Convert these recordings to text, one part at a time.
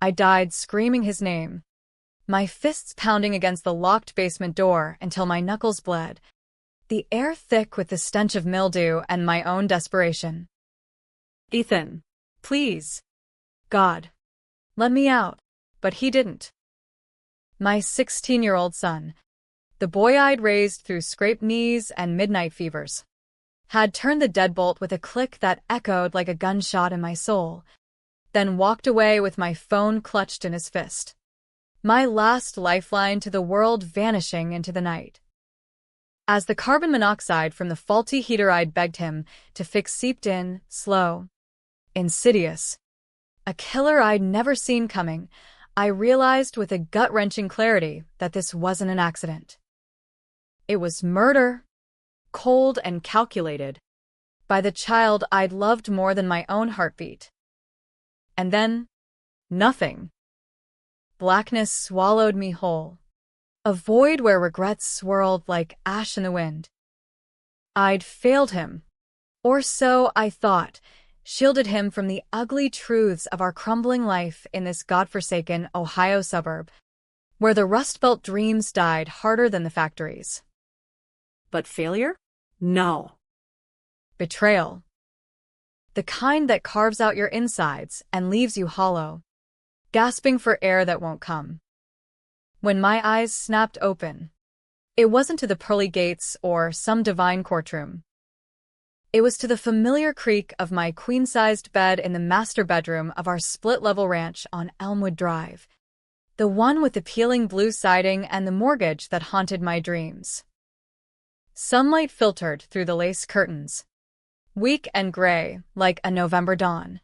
I died screaming his name, my fists pounding against the locked basement door until my knuckles bled, the air thick with the stench of mildew and my own desperation. "Ethan, please. God, let me out." But he didn't. My 16-year-old son, the boy I'd raised through scraped knees and midnight fevers, had turned the deadbolt with a click that echoed like a gunshot in my soul, then walked away with my phone clutched in his fist. My last lifeline to the world vanishing into the night. As the carbon monoxide from the faulty heater I'd begged him to fix seeped in, slow, insidious, a killer I'd never seen coming, I realized with a gut-wrenching clarity that this wasn't an accident. It was murder, cold and calculated, by the child I'd loved more than my own heartbeat. And then, nothing. Blackness swallowed me whole, a void where regrets swirled like ash in the wind. I'd failed him, or so I thought, shielded him from the ugly truths of our crumbling life in this godforsaken Ohio suburb, where the Rust Belt dreams died harder than the factories. But failure? No. Betrayal. The kind that carves out your insides and leaves you hollow, gasping for air that won't come. When my eyes snapped open, it wasn't to the pearly gates or some divine courtroom. It was to the familiar creak of my queen-sized bed in the master bedroom of our split-level ranch on Elmwood Drive, the one with the peeling blue siding and the mortgage that haunted my dreams. Sunlight filtered through the lace curtains, weak and gray like a November dawn,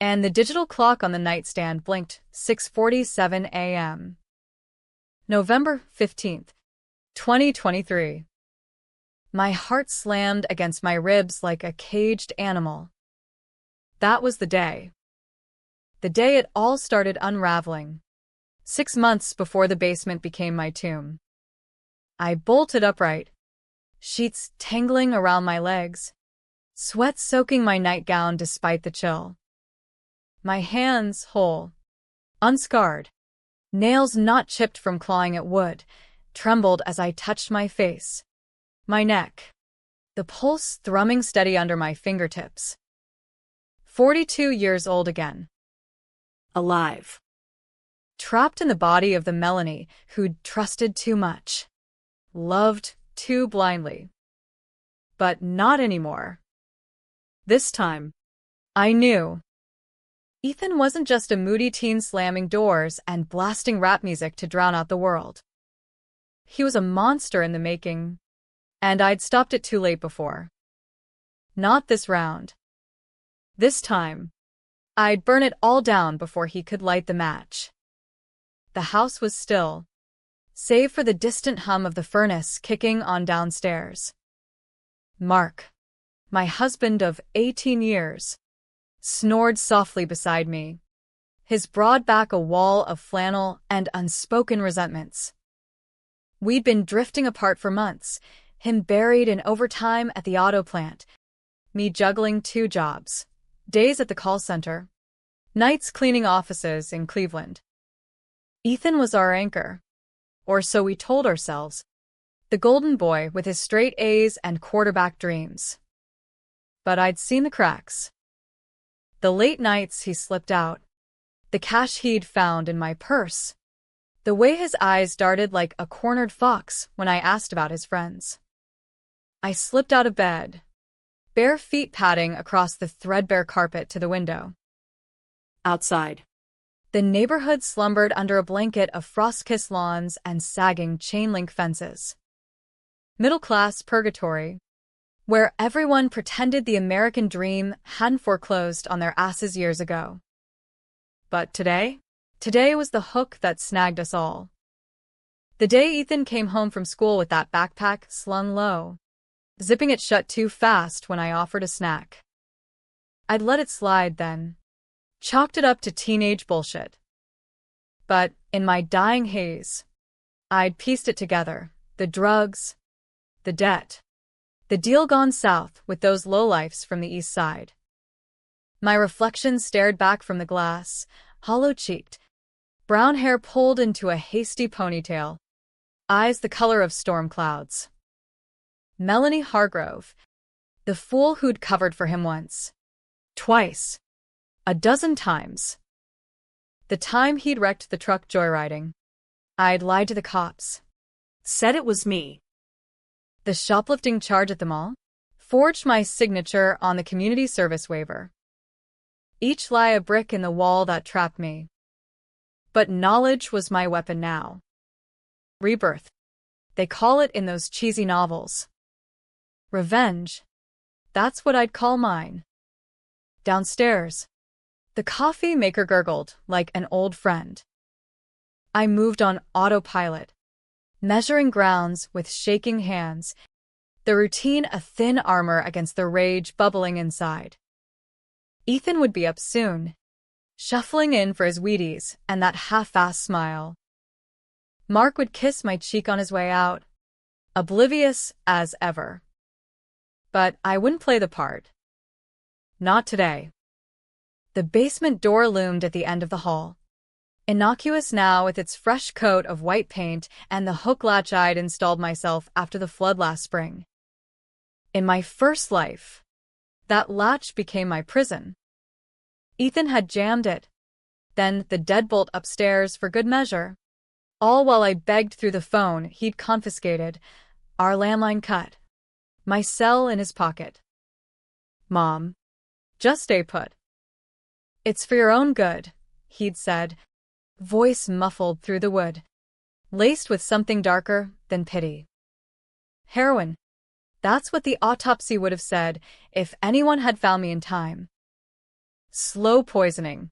and the digital clock on the nightstand blinked 6:47 a.m. November 15th, 2023. My heart slammed against my ribs like a caged animal. That was the day. The day it all started unraveling. 6 months before the basement became my tomb. I bolted upright, sheets tangling around my legs, sweat soaking my nightgown despite the chill. My hands whole, unscarred, nails not chipped from clawing at wood, trembled as I touched my face, my neck, the pulse thrumming steady under my fingertips. 42 years old again. Alive. Trapped in the body of the Melanie who'd trusted too much, loved too blindly. But not anymore. This time, I knew. Ethan wasn't just a moody teen slamming doors and blasting rap music to drown out the world. He was a monster in the making, and I'd stopped it too late before. Not this round. This time, I'd burn it all down before he could light the match. The house was still, save for the distant hum of the furnace kicking on downstairs. Mark, my husband of 18 years, snored softly beside me, his broad back a wall of flannel and unspoken resentments. We'd been drifting apart for months, him buried in overtime at the auto plant, me juggling 2 jobs, days at the call center, nights cleaning offices in Cleveland. Ethan was our anchor, or so we told ourselves, the golden boy with his straight A's and quarterback dreams. But I'd seen the cracks. The late nights he slipped out, the cash he'd found in my purse, the way his eyes darted like a cornered fox when I asked about his friends. I slipped out of bed, bare feet padding across the threadbare carpet to the window. Outside, the neighborhood slumbered under a blanket of frost-kissed lawns and sagging chain-link fences. Middle-class purgatory, where everyone pretended the American dream hadn't foreclosed on their asses years ago. But today was the hook that snagged us all. The day Ethan came home from school with that backpack slung low, zipping it shut too fast when I offered a snack. I'd let it slide then, chalked it up to teenage bullshit. But in my dying haze, I'd pieced it together, the drugs, the debt, the deal gone south with those lowlifes from the east side. My reflection stared back from the glass, hollow-cheeked, brown hair pulled into a hasty ponytail, eyes the color of storm clouds. Melanie Hargrove, the fool who'd covered for him once. Twice. A dozen times. The time he'd wrecked the truck joyriding. I'd lied to the cops. Said it was me. The shoplifting charge at the mall? Forged my signature on the community service waiver. Each lie a brick in the wall that trapped me. But knowledge was my weapon now. Rebirth. They call it in those cheesy novels. Revenge. That's what I'd call mine. Downstairs. The coffee maker gurgled like an old friend. I moved on autopilot, measuring grounds with shaking hands, the routine a thin armor against the rage bubbling inside. Ethan would be up soon, shuffling in for his Wheaties and that half-assed smile. Mark would kiss my cheek on his way out, oblivious as ever. But I wouldn't play the part. Not today. The basement door loomed at the end of the hall. Innocuous now with its fresh coat of white paint and the hook latch I'd installed myself after the flood last spring. In my first life, that latch became my prison. Ethan had jammed it, then the deadbolt upstairs for good measure, all while I begged through the phone he'd confiscated, our landline cut, my cell in his pocket. Mom, just stay put. It's for your own good, he'd said, voice muffled through the wood, laced with something darker than pity. Heroin. That's what the autopsy would have said if anyone had found me in time. Slow poisoning.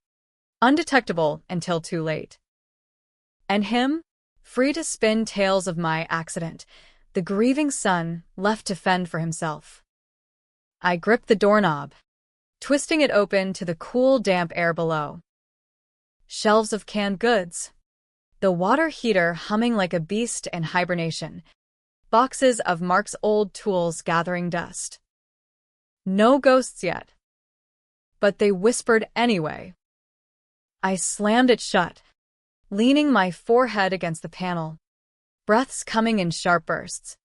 Undetectable until too late. And him, free to spin tales of my accident, the grieving son left to fend for himself. I gripped the doorknob, twisting it open to the cool, damp air below. Shelves of canned goods. The water heater humming like a beast in hibernation. Boxes of Mark's old tools gathering dust. No ghosts yet. But they whispered anyway. I slammed it shut, leaning my forehead against the panel, breaths coming in sharp bursts.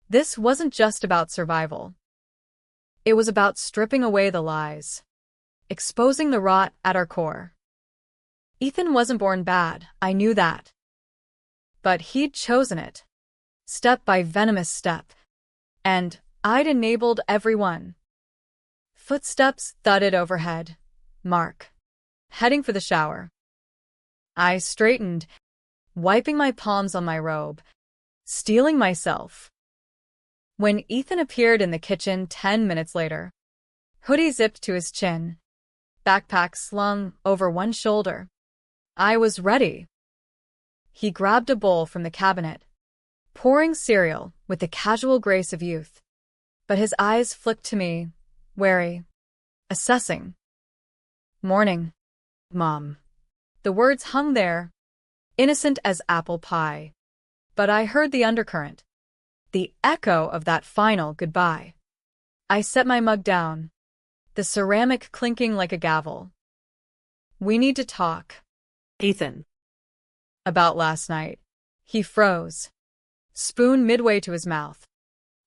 This wasn't just about survival. It was about stripping away the lies, exposing the rot at our core. Ethan wasn't born bad, I knew that. But he'd chosen it, step by venomous step, and I'd enabled everyone. Footsteps thudded overhead. Mark, heading for the shower. I straightened, wiping my palms on my robe, steeling myself. When Ethan appeared in the kitchen 10 minutes later, hoodie zipped to his chin, backpack slung over one shoulder, I was ready. He grabbed a bowl from the cabinet, pouring cereal with the casual grace of youth, but his eyes flicked to me, wary, assessing. Morning, Mom. The words hung there, innocent as apple pie, but I heard the undercurrent. The echo of that final goodbye. I set my mug down, the ceramic clinking like a gavel. We need to talk. Ethan. About last night. He froze, spoon midway to his mouth,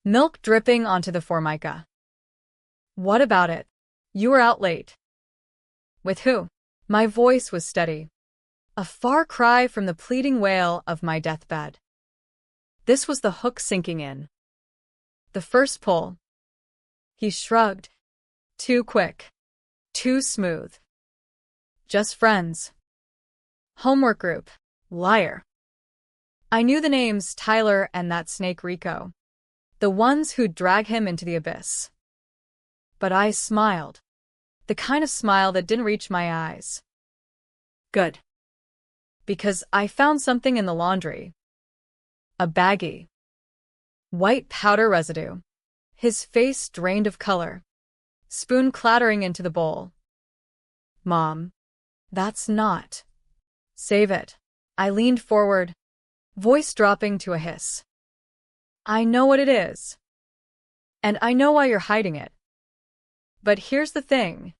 milk dripping onto the formica. What about it? You were out late. With who? My voice was steady, a far cry from the pleading wail of my deathbed. This was the hook sinking in. The first pull. He shrugged. Too quick. Too smooth. Just friends. Homework group. Liar. I knew the names Tyler and that snake Rico. The ones who'd drag him into the abyss. But I smiled. The kind of smile that didn't reach my eyes. Good. Because I found something in the laundry. A baggie. White powder residue. His face drained of color. Spoon clattering into the bowl. Mom. That's not. Save it. I leaned forward, voice dropping to a hiss. I know what it is. And I know why you're hiding it. But here's the thing.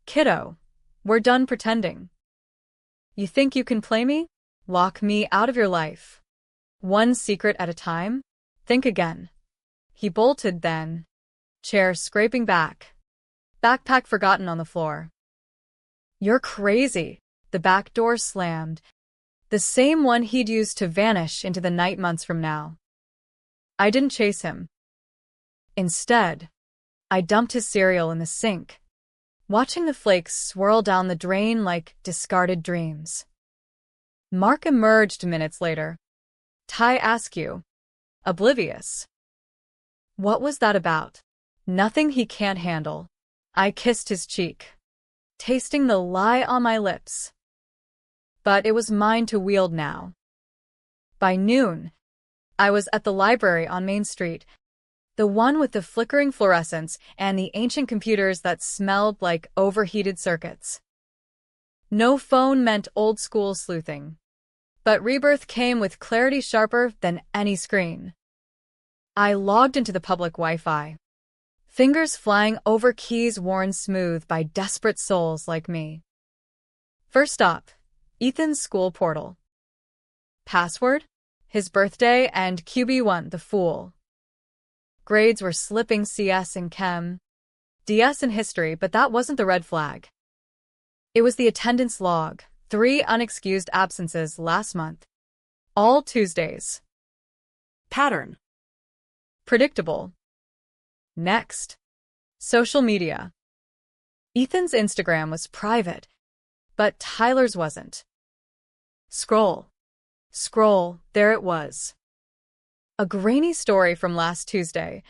Kiddo, we're done pretending. You think you can play me? Lock me out of your life. One secret at a time? Think again. He bolted then. Chair scraping back. Backpack forgotten on the floor. You're crazy. The back door slammed. The same one he'd used to vanish into the night months from now. I didn't chase him. Instead, I dumped his cereal in the sink, watching the flakes swirl down the drain like discarded dreams. Mark emerged minutes later. Ty askew. Oblivious. What was that about? Nothing he can't handle. I kissed his cheek, tasting the lie on my lips. But it was mine to wield now. By noon, I was at the library on Main Street, the one with the flickering fluorescents and the ancient computers that smelled like overheated circuits. No phone meant old-school sleuthing, but rebirth came with clarity sharper than any screen. I logged into the public Wi-Fi, fingers flying over keys worn smooth by desperate souls like me. First stop, Ethan's school portal. Password? His birthday and QB1, the fool. Grades were slipping: CS in Chem, DS in History, but that wasn't the red flag. It was the attendance log, 3 unexcused absences last month. All Tuesdays. Pattern. Predictable. Next. Social media. Ethan's Instagram was private, but Tyler's wasn't. Scroll. Scroll, there it was. A grainy story from last Tuesday.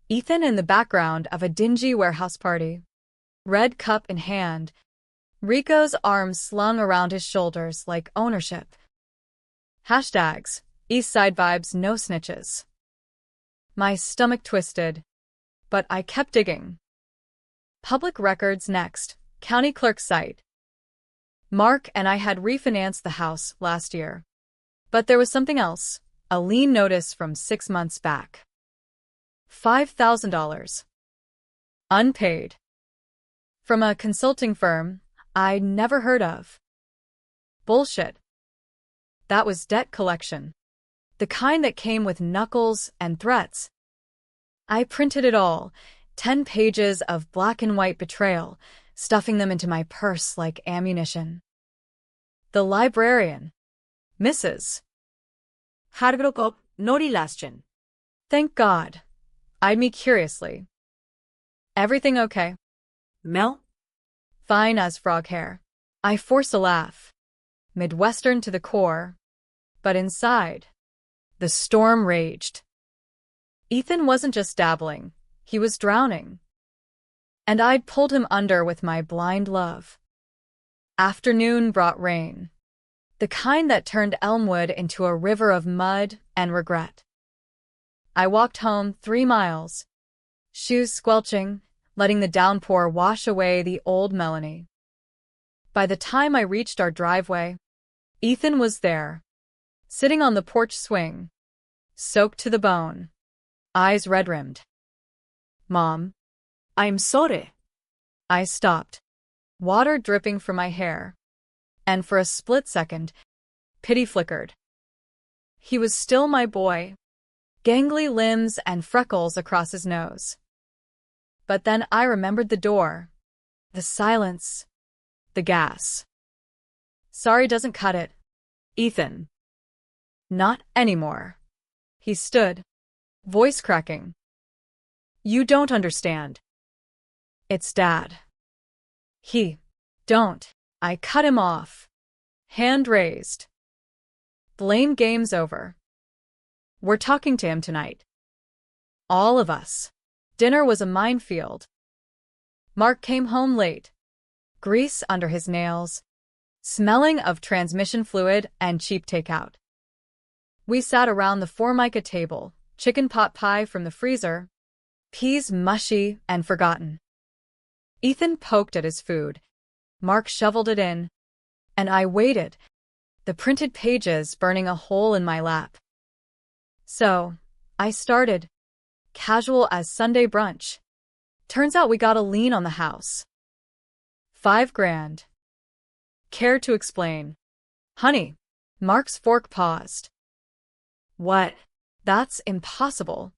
Ethan in the background of a dingy warehouse party. Red cup in hand. Rico's arms slung around his shoulders like ownership. Hashtags, Eastside vibes, no snitches. My stomach twisted, but I kept digging. Public records next, county clerk's site. Mark and I had refinanced the house last year. But there was something else, a lien notice from 6 months back. $5,000. Unpaid. From a consulting firm I'd never heard of. Bullshit. That was debt collection. The kind that came with knuckles and threats. I printed it all, 10 pages of black and white betrayal, stuffing them into my purse like ammunition. The librarian. Mrs. Hargrokop Norilaschen. Thank God. Eyed me curiously. Everything okay? Mel? Fine as frog hair. I forced a laugh. Midwestern to the core. But inside, the storm raged. Ethan wasn't just dabbling, he was drowning. And I'd pulled him under with my blind love. Afternoon brought rain. The kind that turned Elmwood into a river of mud and regret. I walked home 3 miles, shoes squelching, letting the downpour wash away the old Melanie. By the time I reached our driveway, Ethan was there, sitting on the porch swing, soaked to the bone, eyes red-rimmed. Mom, I'm sorry. I stopped, water dripping from my hair, and for a split second, pity flickered. He was still my boy, gangly limbs and freckles across his nose. But then I remembered the door, the silence, the gas. Sorry doesn't cut it, Ethan. Not anymore. He stood, voice cracking. You don't understand. It's Dad. Don't. I cut him off. Hand raised. Blame game's over. We're talking to him tonight. All of us. Dinner was a minefield. Mark came home late, grease under his nails, smelling of transmission fluid and cheap takeout. We sat around the formica table, chicken pot pie from the freezer, peas mushy and forgotten. Ethan poked at his food. Mark shoveled it in, and I waited, the printed pages burning a hole in my lap. So, I started, casual as Sunday brunch. Turns out we got a lien on the house. $5 grand. Care to explain? Honey. Mark's fork paused. What? That's impossible.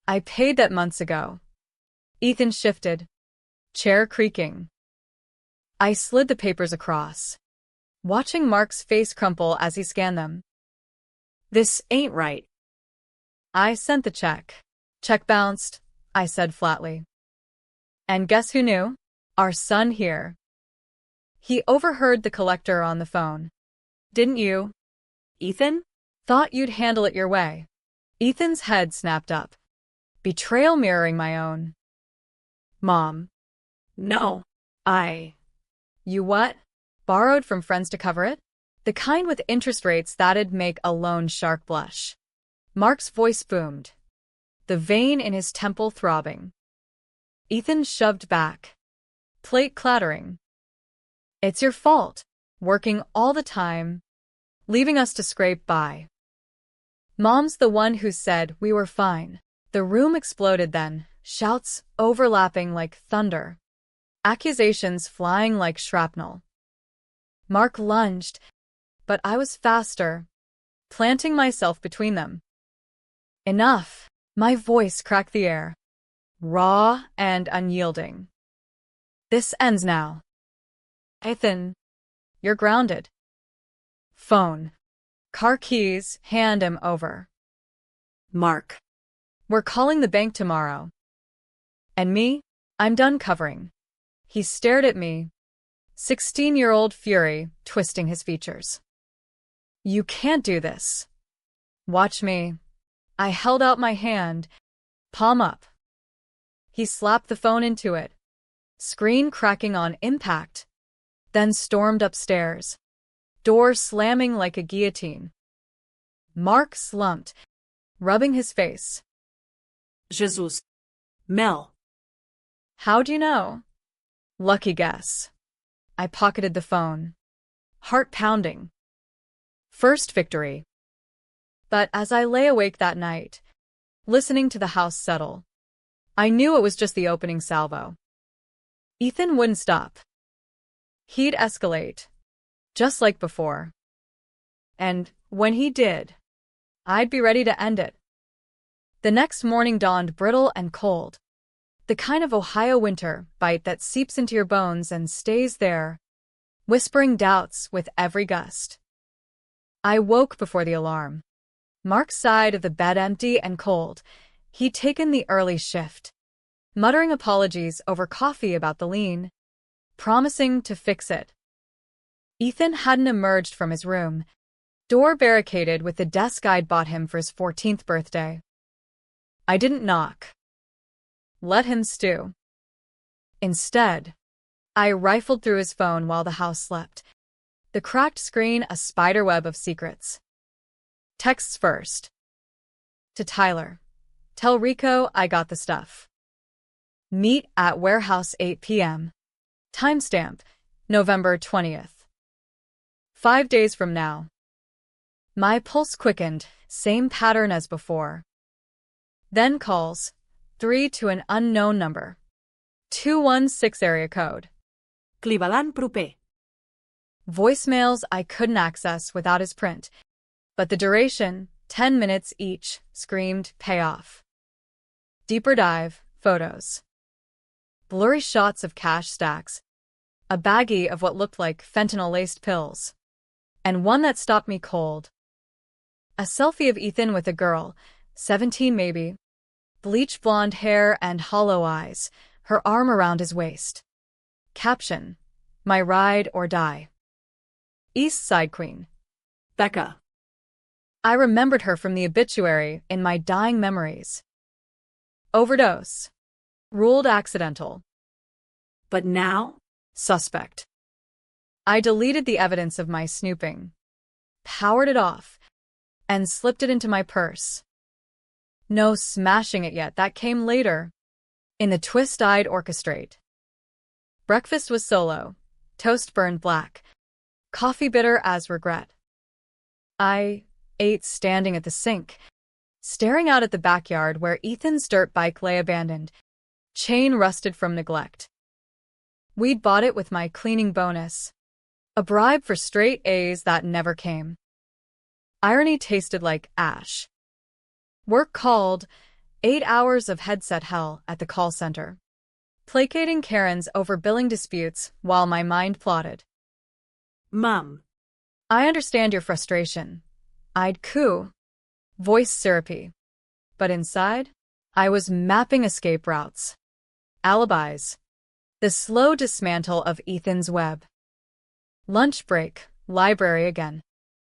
I paid that months ago. Ethan shifted, chair creaking. I slid the papers across, watching Mark's face crumple as he scanned them. This ain't right. I sent the check. Check bounced, I said flatly. And guess who knew? Our son here. He overheard the collector on the phone. Didn't you? Ethan? Thought you'd handle it your way. Ethan's head snapped up. Betrayal mirroring my own. Mom. No. You what? Borrowed from friends to cover it? The kind with interest rates that'd make a loan shark blush. Mark's voice boomed, the vein in his temple throbbing. Ethan shoved back, plate clattering. It's your fault, working all the time, leaving us to scrape by. Mom's the one who said we were fine. The room exploded then, shouts overlapping like thunder, accusations flying like shrapnel. Mark lunged, but I was faster, planting myself between them. Enough! My voice cracked the air, raw and unyielding. This ends now. Ethan, you're grounded. Phone. Car keys, hand him over. Mark. We're calling the bank tomorrow. And me? I'm done covering. He stared at me, 16-year-old fury twisting his features. You can't do this. Watch me. I held out my hand, palm up. He slapped the phone into it, screen cracking on impact, then stormed upstairs, door slamming like a guillotine. Mark slumped, rubbing his face. Jesus. Mel. How'd you know? Lucky guess. I pocketed the phone, heart pounding. First victory. But as I lay awake that night, listening to the house settle, I knew it was just the opening salvo. Ethan wouldn't stop. He'd escalate, just like before. And when he did, I'd be ready to end it. The next morning dawned brittle and cold, the kind of Ohio winter bite that seeps into your bones and stays there, whispering doubts with every gust. I woke before the alarm. Mark's side of the bed empty and cold. He'd taken the early shift, muttering apologies over coffee about the lean, promising to fix it. Ethan hadn't emerged from his room, door barricaded with the desk I'd bought him for his 14th birthday. I didn't knock. Let him stew. Instead, I rifled through his phone while the house slept, the cracked screen a spiderweb of secrets. Texts first. To Tyler. Tell Rico I got the stuff. Meet at warehouse 8 p.m. Timestamp, November 20th. 5 days from now. My pulse quickened, same pattern as before. Then calls, 3 to an unknown number. 216 area code. Cleveland proper. Voicemails I couldn't access without his print, but the duration, 10 minutes each, screamed payoff. Deeper dive, photos. Blurry shots of cash stacks, a baggie of what looked like fentanyl-laced pills, and one that stopped me cold. A selfie of Ethan with a girl, 17 maybe, bleach blonde hair and hollow eyes, her arm around his waist. Caption, my ride or die. East Side Queen. Becca. I remembered her from the obituary in my dying memories. Overdose. Ruled accidental. But now? Suspect. I deleted the evidence of my snooping, powered it off, and slipped it into my purse. No smashing it yet, that came later, in the twist-eyed orchestrate. Breakfast was solo, toast burned black, coffee bitter as regret. I ate standing at the sink, staring out at the backyard where Ethan's dirt bike lay abandoned, chain rusted from neglect. We'd bought it with my cleaning bonus, A bribe for straight A's that never came. Irony tasted like ash. Work called, 8 hours of headset hell at the call center. Placating Karens over billing disputes while my mind plotted. Mom. I understand your frustration. I'd coo. Voice syrupy. But inside, I was mapping escape routes. Alibis. The slow dismantle of Ethan's web. Lunch break, library again.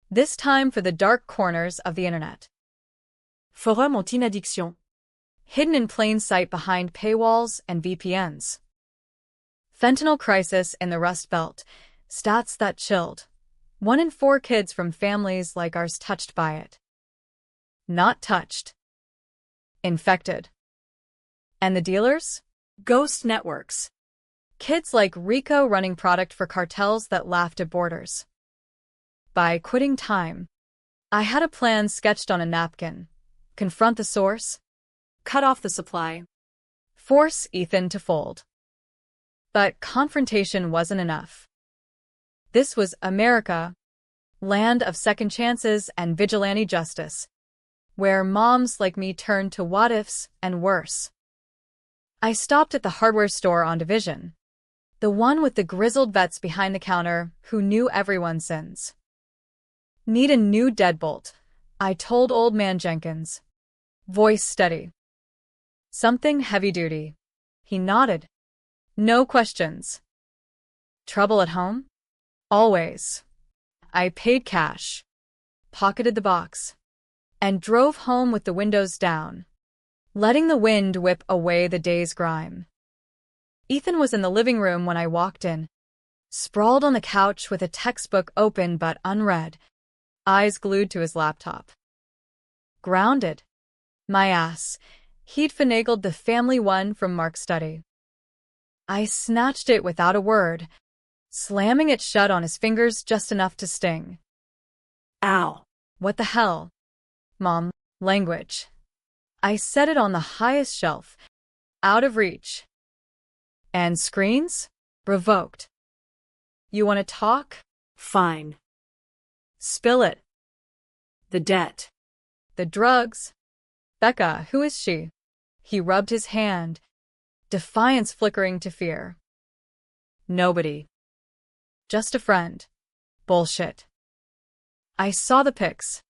This time for the dark corners of the internet. Forum anti-addiction. Hidden in plain sight behind paywalls and VPNs. Fentanyl crisis in the Rust Belt. Stats that chilled. 1 in 4 kids from families like ours touched by it. Not touched. Infected. And the dealers? Ghost networks. Kids like Rico running product for cartels that laughed at borders. By quitting time, I had a plan sketched on a napkin. Confront the source. Cut off the supply. Force Ethan to fold. But confrontation wasn't enough. This was America, land of second chances and vigilante justice, where moms like me turned to what-ifs and worse. I stopped at the hardware store on Division, the one with the grizzled vets behind the counter who knew everyone's sins. Need a new deadbolt, I told Old Man Jenkins. Voice steady. Something heavy-duty. He nodded. No questions. Trouble at home? Always. I paid cash, pocketed the box, and drove home with the windows down, letting the wind whip away the day's grime. Ethan was in the living room when I walked in, sprawled on the couch with a textbook open but unread, eyes glued to his laptop. Grounded. My ass. He'd finagled the family one from Mark's study. I snatched it without a word, slamming it shut on his fingers just enough to sting. Ow. What the hell? Mom, language. I set it on the highest shelf, out of reach. And screens? Revoked. You want to talk? Fine. Spill it. The debt. The drugs. Becca, who is she? He rubbed his hand, defiance flickering to fear. Nobody. Just a friend. Bullshit. I saw the pics.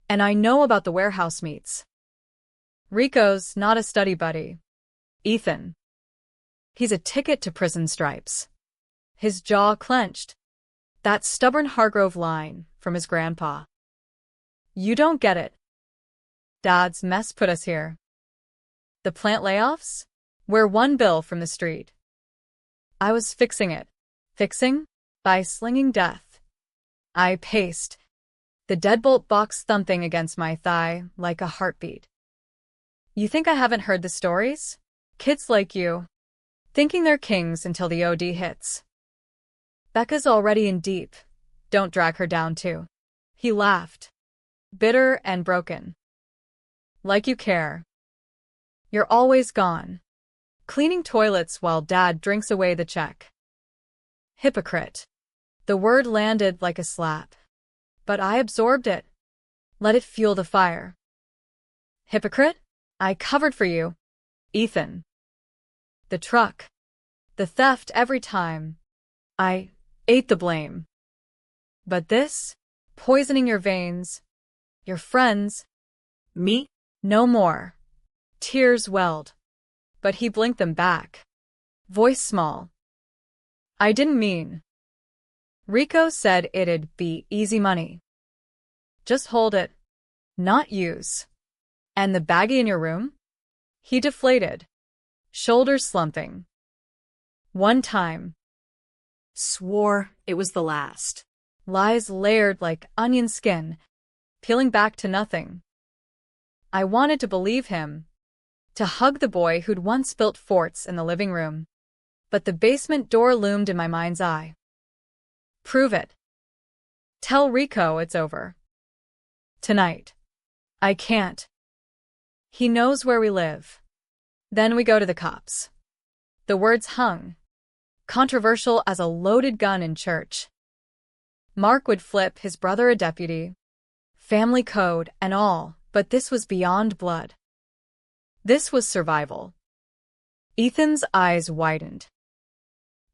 And I know about the warehouse meets. Rico's not a study buddy. Ethan. He's a ticket to prison stripes. His jaw clenched. That stubborn Hargrove line from his grandpa. You don't get it. Dad's mess put us here. The plant layoffs? We're one bill from the street. I was fixing it. Fixing? By slinging death. I paced, the deadbolt box thumping against my thigh like a heartbeat. You think I haven't heard the stories? Kids like you, thinking they're kings until the OD hits. Becca's already in deep. Don't drag her down too. He laughed, bitter and broken. Like you care. You're always gone, cleaning toilets while Dad drinks away the check. Hypocrite. The word landed like a slap. But I absorbed it. Let it fuel the fire. Hypocrite? I covered for you, Ethan. The truck. The theft every time. I ate the blame. But this? Poisoning your veins. Your friends. Me? No more. Tears welled. But he blinked them back. Voice small. I didn't mean. Rico said it'd be easy money. Just hold it. Not use. And the baggie in your room? He deflated, shoulders slumping. One time. Swore it was the last. Lies layered like onion skin, peeling back to nothing. I wanted to believe him, to hug the boy who'd once built forts in the living room. But the basement door loomed in my mind's eye. Prove it. Tell Rico it's over. Tonight. I can't. He knows where we live. Then we go to the cops. The words hung, controversial as a loaded gun in church. Mark would flip his brother a deputy, family code and all, but this was beyond blood. This was survival. Ethan's eyes widened.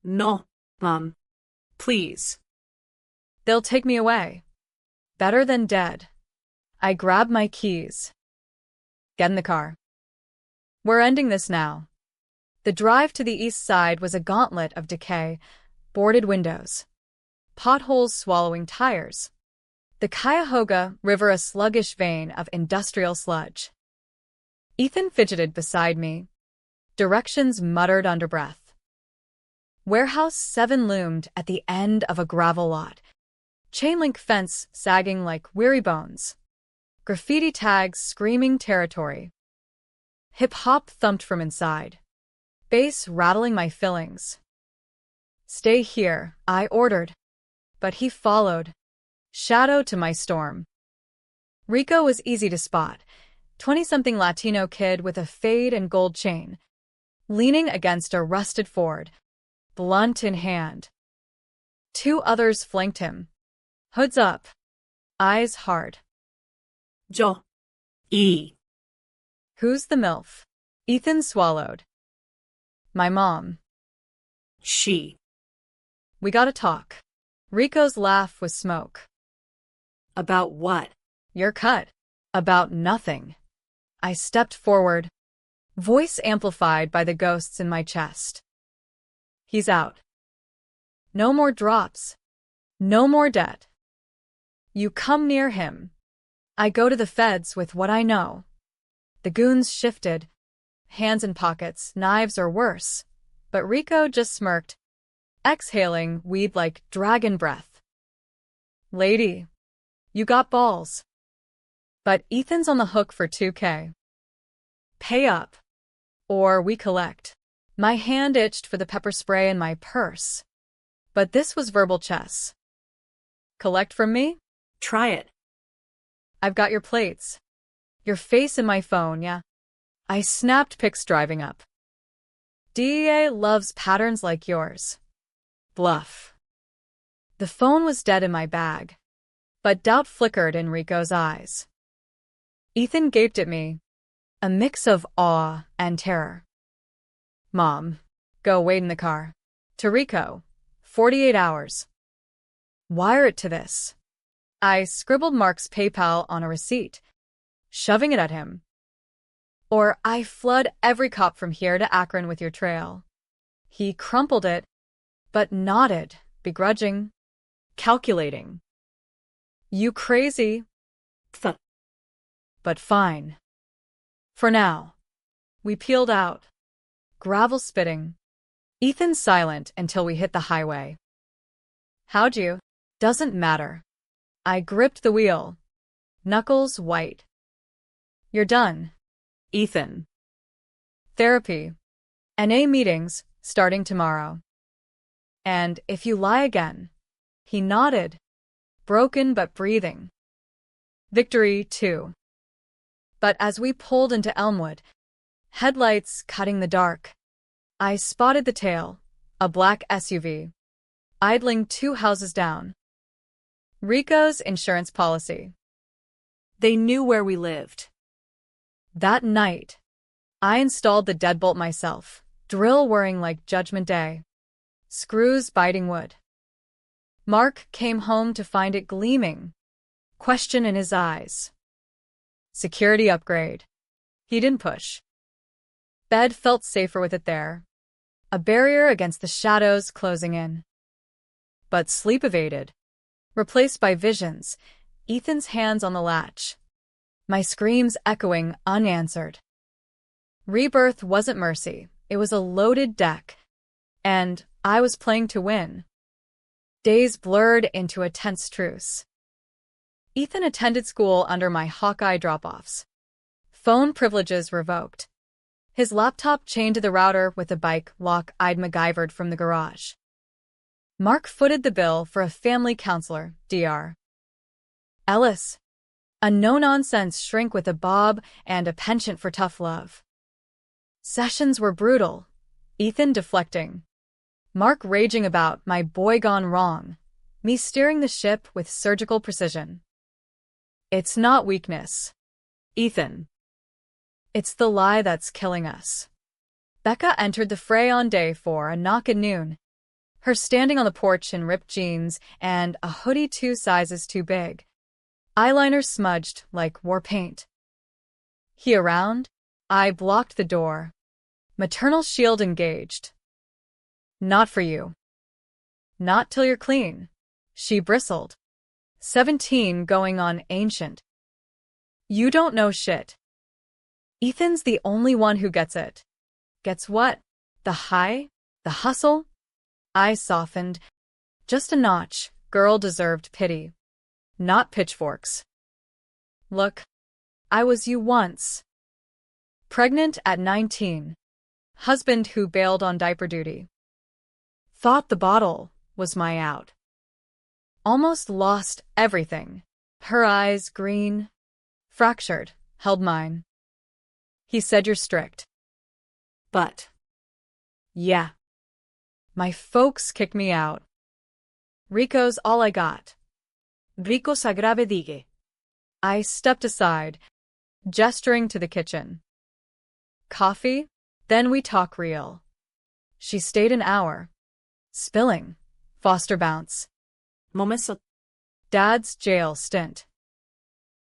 No, Mom. Please. They'll take me away. Better than dead. I grabbed my keys. Get in the car. We're ending this now. The drive to the east side was a gauntlet of decay, boarded windows, potholes swallowing tires. The Cuyahoga River a sluggish vein of industrial sludge. Ethan fidgeted beside me. Directions muttered under breath. Warehouse 7 loomed at the end of a gravel lot. Chain-link fence sagging like weary bones. Graffiti tags screaming territory. Hip-hop thumped from inside. Bass rattling my fillings. Stay here, I ordered. But he followed. Shadow to my storm. Rico was easy to spot. 20-something Latino kid with a fade and gold chain. Leaning against a rusted Ford. Blunt in hand. 2 others flanked him. Hoods up. Eyes hard. Jo. E. Who's the MILF? Ethan swallowed. My mom. She. We gotta talk. Rico's laugh was smoke. About what? Your cut. About nothing. I stepped forward, voice amplified by the ghosts in my chest. He's out. No more drops. No more debt. You come near him. I go to the feds with what I know. The goons shifted, hands in pockets, knives or worse, but Rico just smirked, exhaling weed like dragon breath. Lady, you got balls. But Ethan's on the hook for $2K. Pay up, or we collect. My hand itched for the pepper spray in my purse, but this was verbal chess. Collect from me? Try it. I've got your plates. Your face in my phone, yeah. I snapped pics driving up. DEA loves patterns like yours. Bluff. The phone was dead in my bag, but doubt flickered in Rico's eyes. Ethan gaped at me, a mix of awe and terror. Mom, go wait in the car. To Rico, 48 hours. Wire it to this. I scribbled Mark's PayPal on a receipt, shoving it at him. Or I flood every cop from here to Akron with your trail. He crumpled it, but nodded, begrudging, calculating. You crazy? But fine. For now. We peeled out. Gravel spitting. Ethan silent until we hit the highway. How'd you? Doesn't matter. I gripped the wheel. Knuckles white. You're done, Ethan. Therapy. NA meetings, starting tomorrow. And if you lie again. He nodded, broken but breathing. Victory, too. But as we pulled into Elmwood, headlights cutting the dark, I spotted the tail, a black SUV, idling 2 houses down. Rico's insurance policy. They knew where we lived. That night, I installed the deadbolt myself, drill whirring like Judgment Day, screws biting wood. Mark came home to find it gleaming, question in his eyes. Security upgrade. He didn't push. Bed felt safer with it there, a barrier against the shadows closing in. But sleep evaded, replaced by visions, Ethan's hands on the latch, my screams echoing unanswered. Rebirth wasn't mercy, it was a loaded deck, and I was playing to win. Days blurred into a tense truce. Ethan attended school under my Hawkeye drop-offs. Phone privileges revoked. His laptop chained to the router with a bike lock I'd MacGyvered from the garage. Mark footed the bill for a family counselor, Dr. Ellis. A no-nonsense shrink with a bob and a penchant for tough love. Sessions were brutal, Ethan deflecting. Mark raging about my boy gone wrong, me steering the ship with surgical precision. It's not weakness, Ethan. It's the lie that's killing us. Becca entered the fray on day 4, a knock at noon. Her standing on the porch in ripped jeans and a hoodie 2 sizes too big. Eyeliner smudged like war paint. He around? I blocked the door. Maternal shield engaged. Not for you. Not till you're clean. She bristled. 17 going on ancient. You don't know shit. Ethan's the only one who gets it. Gets what? The high? The hustle? I softened. Just a notch. Girl deserved pity. Not pitchforks. Look, I was you once. Pregnant at 19. Husband who bailed on diaper duty. Thought the bottle was my out. Almost lost everything. Her eyes, green, fractured, held mine. He said you're strict. But. Yeah. My folks kicked me out. Rico's all I got. Rico sagrave digue. I stepped aside, gesturing to the kitchen. Coffee? Then we talk real. She stayed an hour. Spilling. Foster bounce. Momeso. Dad's jail stint.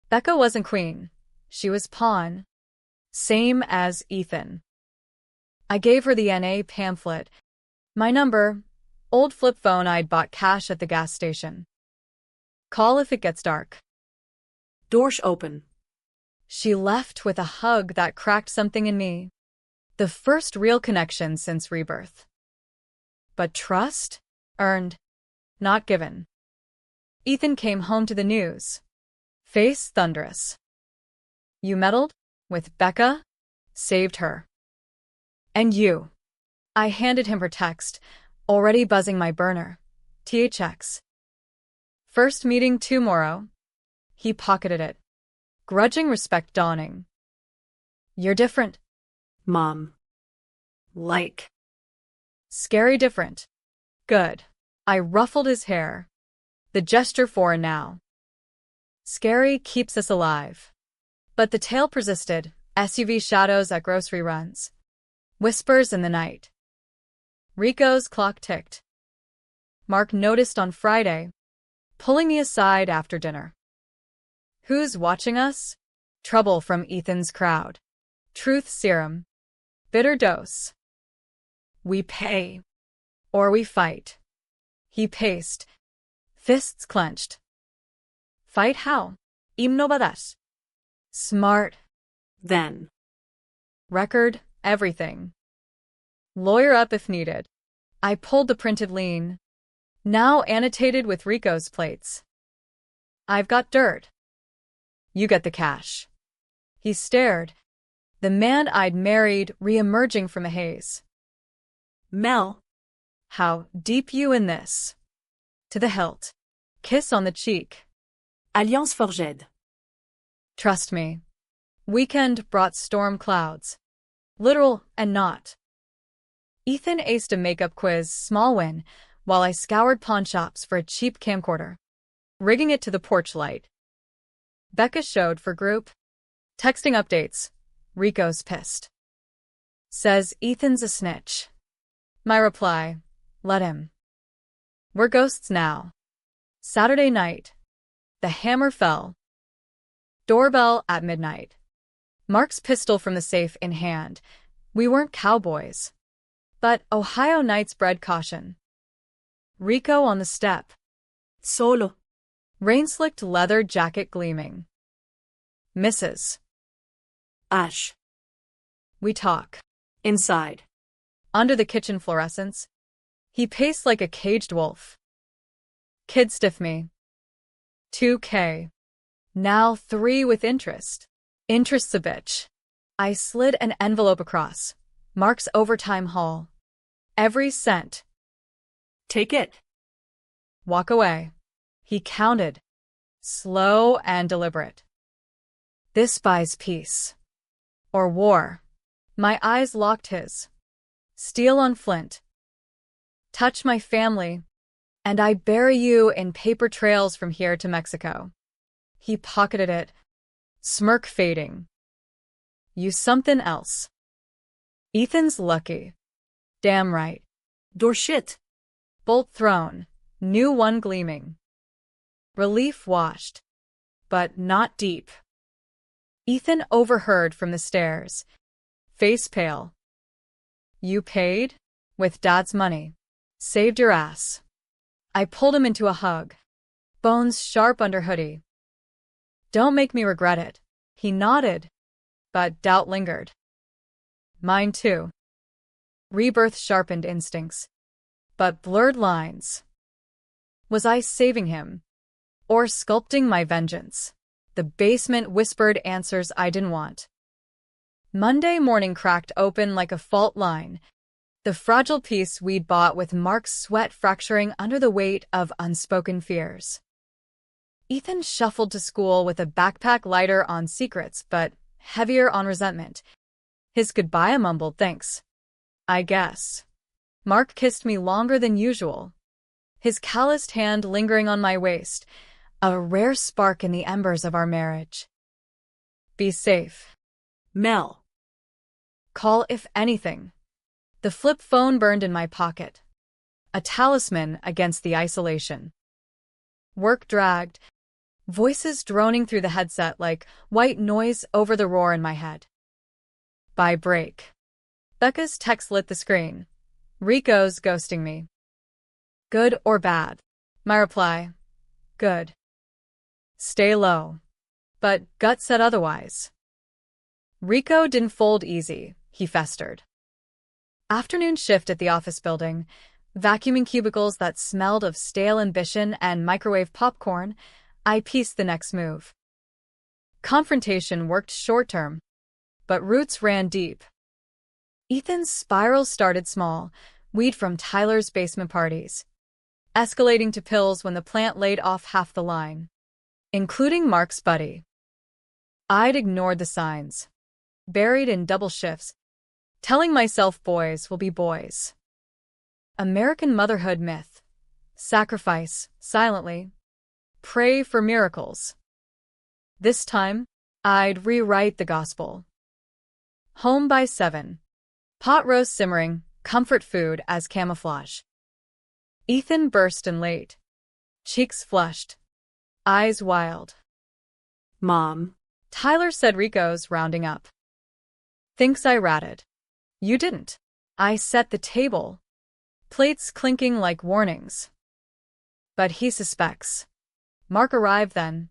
Becca wasn't queen. She was pawn. Same as Ethan. I gave her the NA pamphlet. My number. Old flip phone I'd bought cash at the gas station. Call if it gets dark. Doors open. She left with a hug that cracked something in me. The first real connection since rebirth. But trust? Earned. Not given. Ethan came home to the news. Face thunderous. You meddled? With Becca? Saved her. And you. I handed him her text, already buzzing my burner. THX. First meeting tomorrow. He pocketed it. Grudging respect dawning. You're different. Mom. Like. Scary different. Good. I ruffled his hair. The gesture for now. Scary keeps us alive. But the tale persisted, SUV shadows at grocery runs. Whispers in the night. Rico's clock ticked. Mark noticed on Friday, pulling me aside after dinner. Who's watching us? Trouble from Ethan's crowd. Truth serum. Bitter dose. We pay. Or we fight. He paced. Fists clenched. Fight how? Imnovadas. Smart. Then. Record, everything. Lawyer up if needed. I pulled the printed lean. Now annotated with Rico's plates. I've got dirt. You get the cash. He stared. The man I'd married re-emerging from a haze. Mel. How deep you in this? To the hilt. Kiss on the cheek. Alliance forged. Trust me. Weekend brought storm clouds. Literal and not. Ethan aced a makeup quiz, small win, while I scoured pawn shops for a cheap camcorder, rigging it to the porch light. Becca showed for group. Texting updates. Rico's pissed. Says Ethan's a snitch. My reply. Let him. We're ghosts now. Saturday night. The hammer fell. Doorbell at midnight. Mark's pistol from the safe in hand. We weren't cowboys. But Ohio nights bred caution. Rico on the step. Solo. Rain-slicked leather jacket gleaming. Mrs. Ash. We talk. Inside. Under the kitchen fluorescence. He paced like a caged wolf. Kid stiff me. 2K. Now 3 with interest. Interest's a bitch. I slid an envelope across. Mark's overtime haul. Every cent. Take it. Walk away. He counted. Slow and deliberate. This buys peace. Or war. My eyes locked his. Steel on flint. touch my family, and I bury you in paper trails from here to Mexico. He pocketed it, smirk fading. You something else. Ethan's lucky. Damn right. Door shit. Bolt thrown, new one gleaming. Relief washed, but not deep. Ethan overheard from the stairs, face pale. You paid? With Dad's money. Saved your ass. I pulled him into a hug, bones sharp under hoodie. Don't make me regret it. He nodded, but doubt lingered. Mine too. Rebirth sharpened instincts, but blurred lines. Was I saving him, or sculpting my vengeance? The basement whispered answers I didn't want. Monday morning cracked open like a fault line, the fragile piece we'd bought with Mark's sweat fracturing under the weight of unspoken fears. Ethan shuffled to school with a backpack lighter on secrets, but heavier on resentment. His goodbye a mumbled thanks. I guess. Mark kissed me longer than usual, his calloused hand lingering on my waist, a rare spark in the embers of our marriage. Be safe. Mel. Call if anything. The flip phone burned in my pocket, a talisman against the isolation. Work dragged, voices droning through the headset like white noise over the roar in my head. By break. Becca's text lit the screen. Rico's ghosting me. Good or bad? My reply. Good. Stay low. But gut said otherwise. Rico didn't fold easy, he festered. Afternoon shift at the office building, vacuuming cubicles that smelled of stale ambition and microwave popcorn, I pieced the next move. Confrontation worked short-term, but roots ran deep. Ethan's spiral started small, weed from Tyler's basement parties, escalating to pills when the plant laid off half the line, including Mark's buddy. I'd ignored the signs, buried in double shifts, telling myself boys will be boys. American motherhood myth. Sacrifice, silently. Pray for miracles. This time, I'd rewrite the gospel. Home by 7. Pot roast simmering, comfort food as camouflage. Ethan burst in late. Cheeks flushed. Eyes wild. Mom. Tyler said Rico's rounding up. Thinks I ratted. You didn't. I set the table. Plates clinking like warnings. But he suspects. Mark arrived then.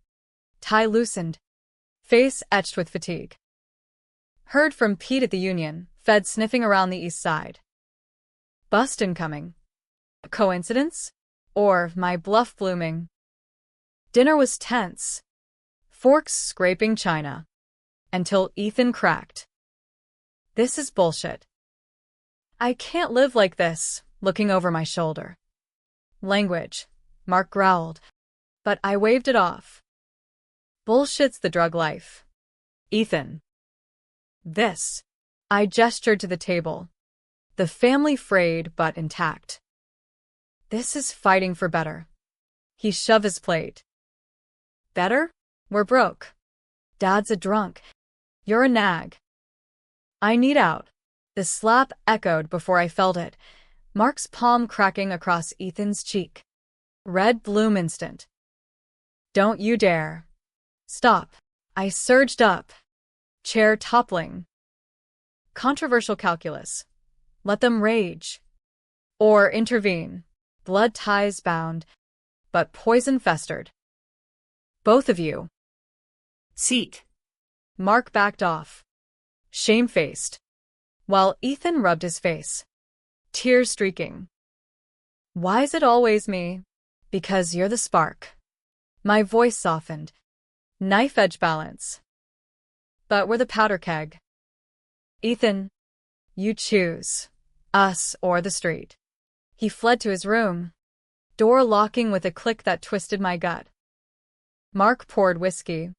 Tie loosened. Face etched with fatigue. Heard from Pete at the union, Fed sniffing around the east side. Bust incoming. Coincidence? Or my bluff blooming? Dinner was tense. Forks scraping china. Until Ethan cracked. This is bullshit. I can't live like this, looking over my shoulder. Language, Mark growled, but I waved it off. Bullshit's the drug life. Ethan. This. I gestured to the table. The family frayed but intact. This is fighting for better. He shoved his plate. Better? We're broke. Dad's a drunk. You're a nag. I need out. The slap echoed before I felt it, Mark's palm cracking across Ethan's cheek. Red bloom instant. Don't you dare. Stop. I surged up. Chair toppling. Controversial calculus. Let them rage. Or intervene. Blood ties bound, but poison festered. Both of you. Seat. Mark backed off, shamefaced, while Ethan rubbed his face, tears streaking. Why's it always me? Because you're the spark. My voice softened, knife edge balance. But we're the powder keg. Ethan, you choose, us or the street. He fled to his room, door locking with a click that twisted my gut. Mark poured whiskey,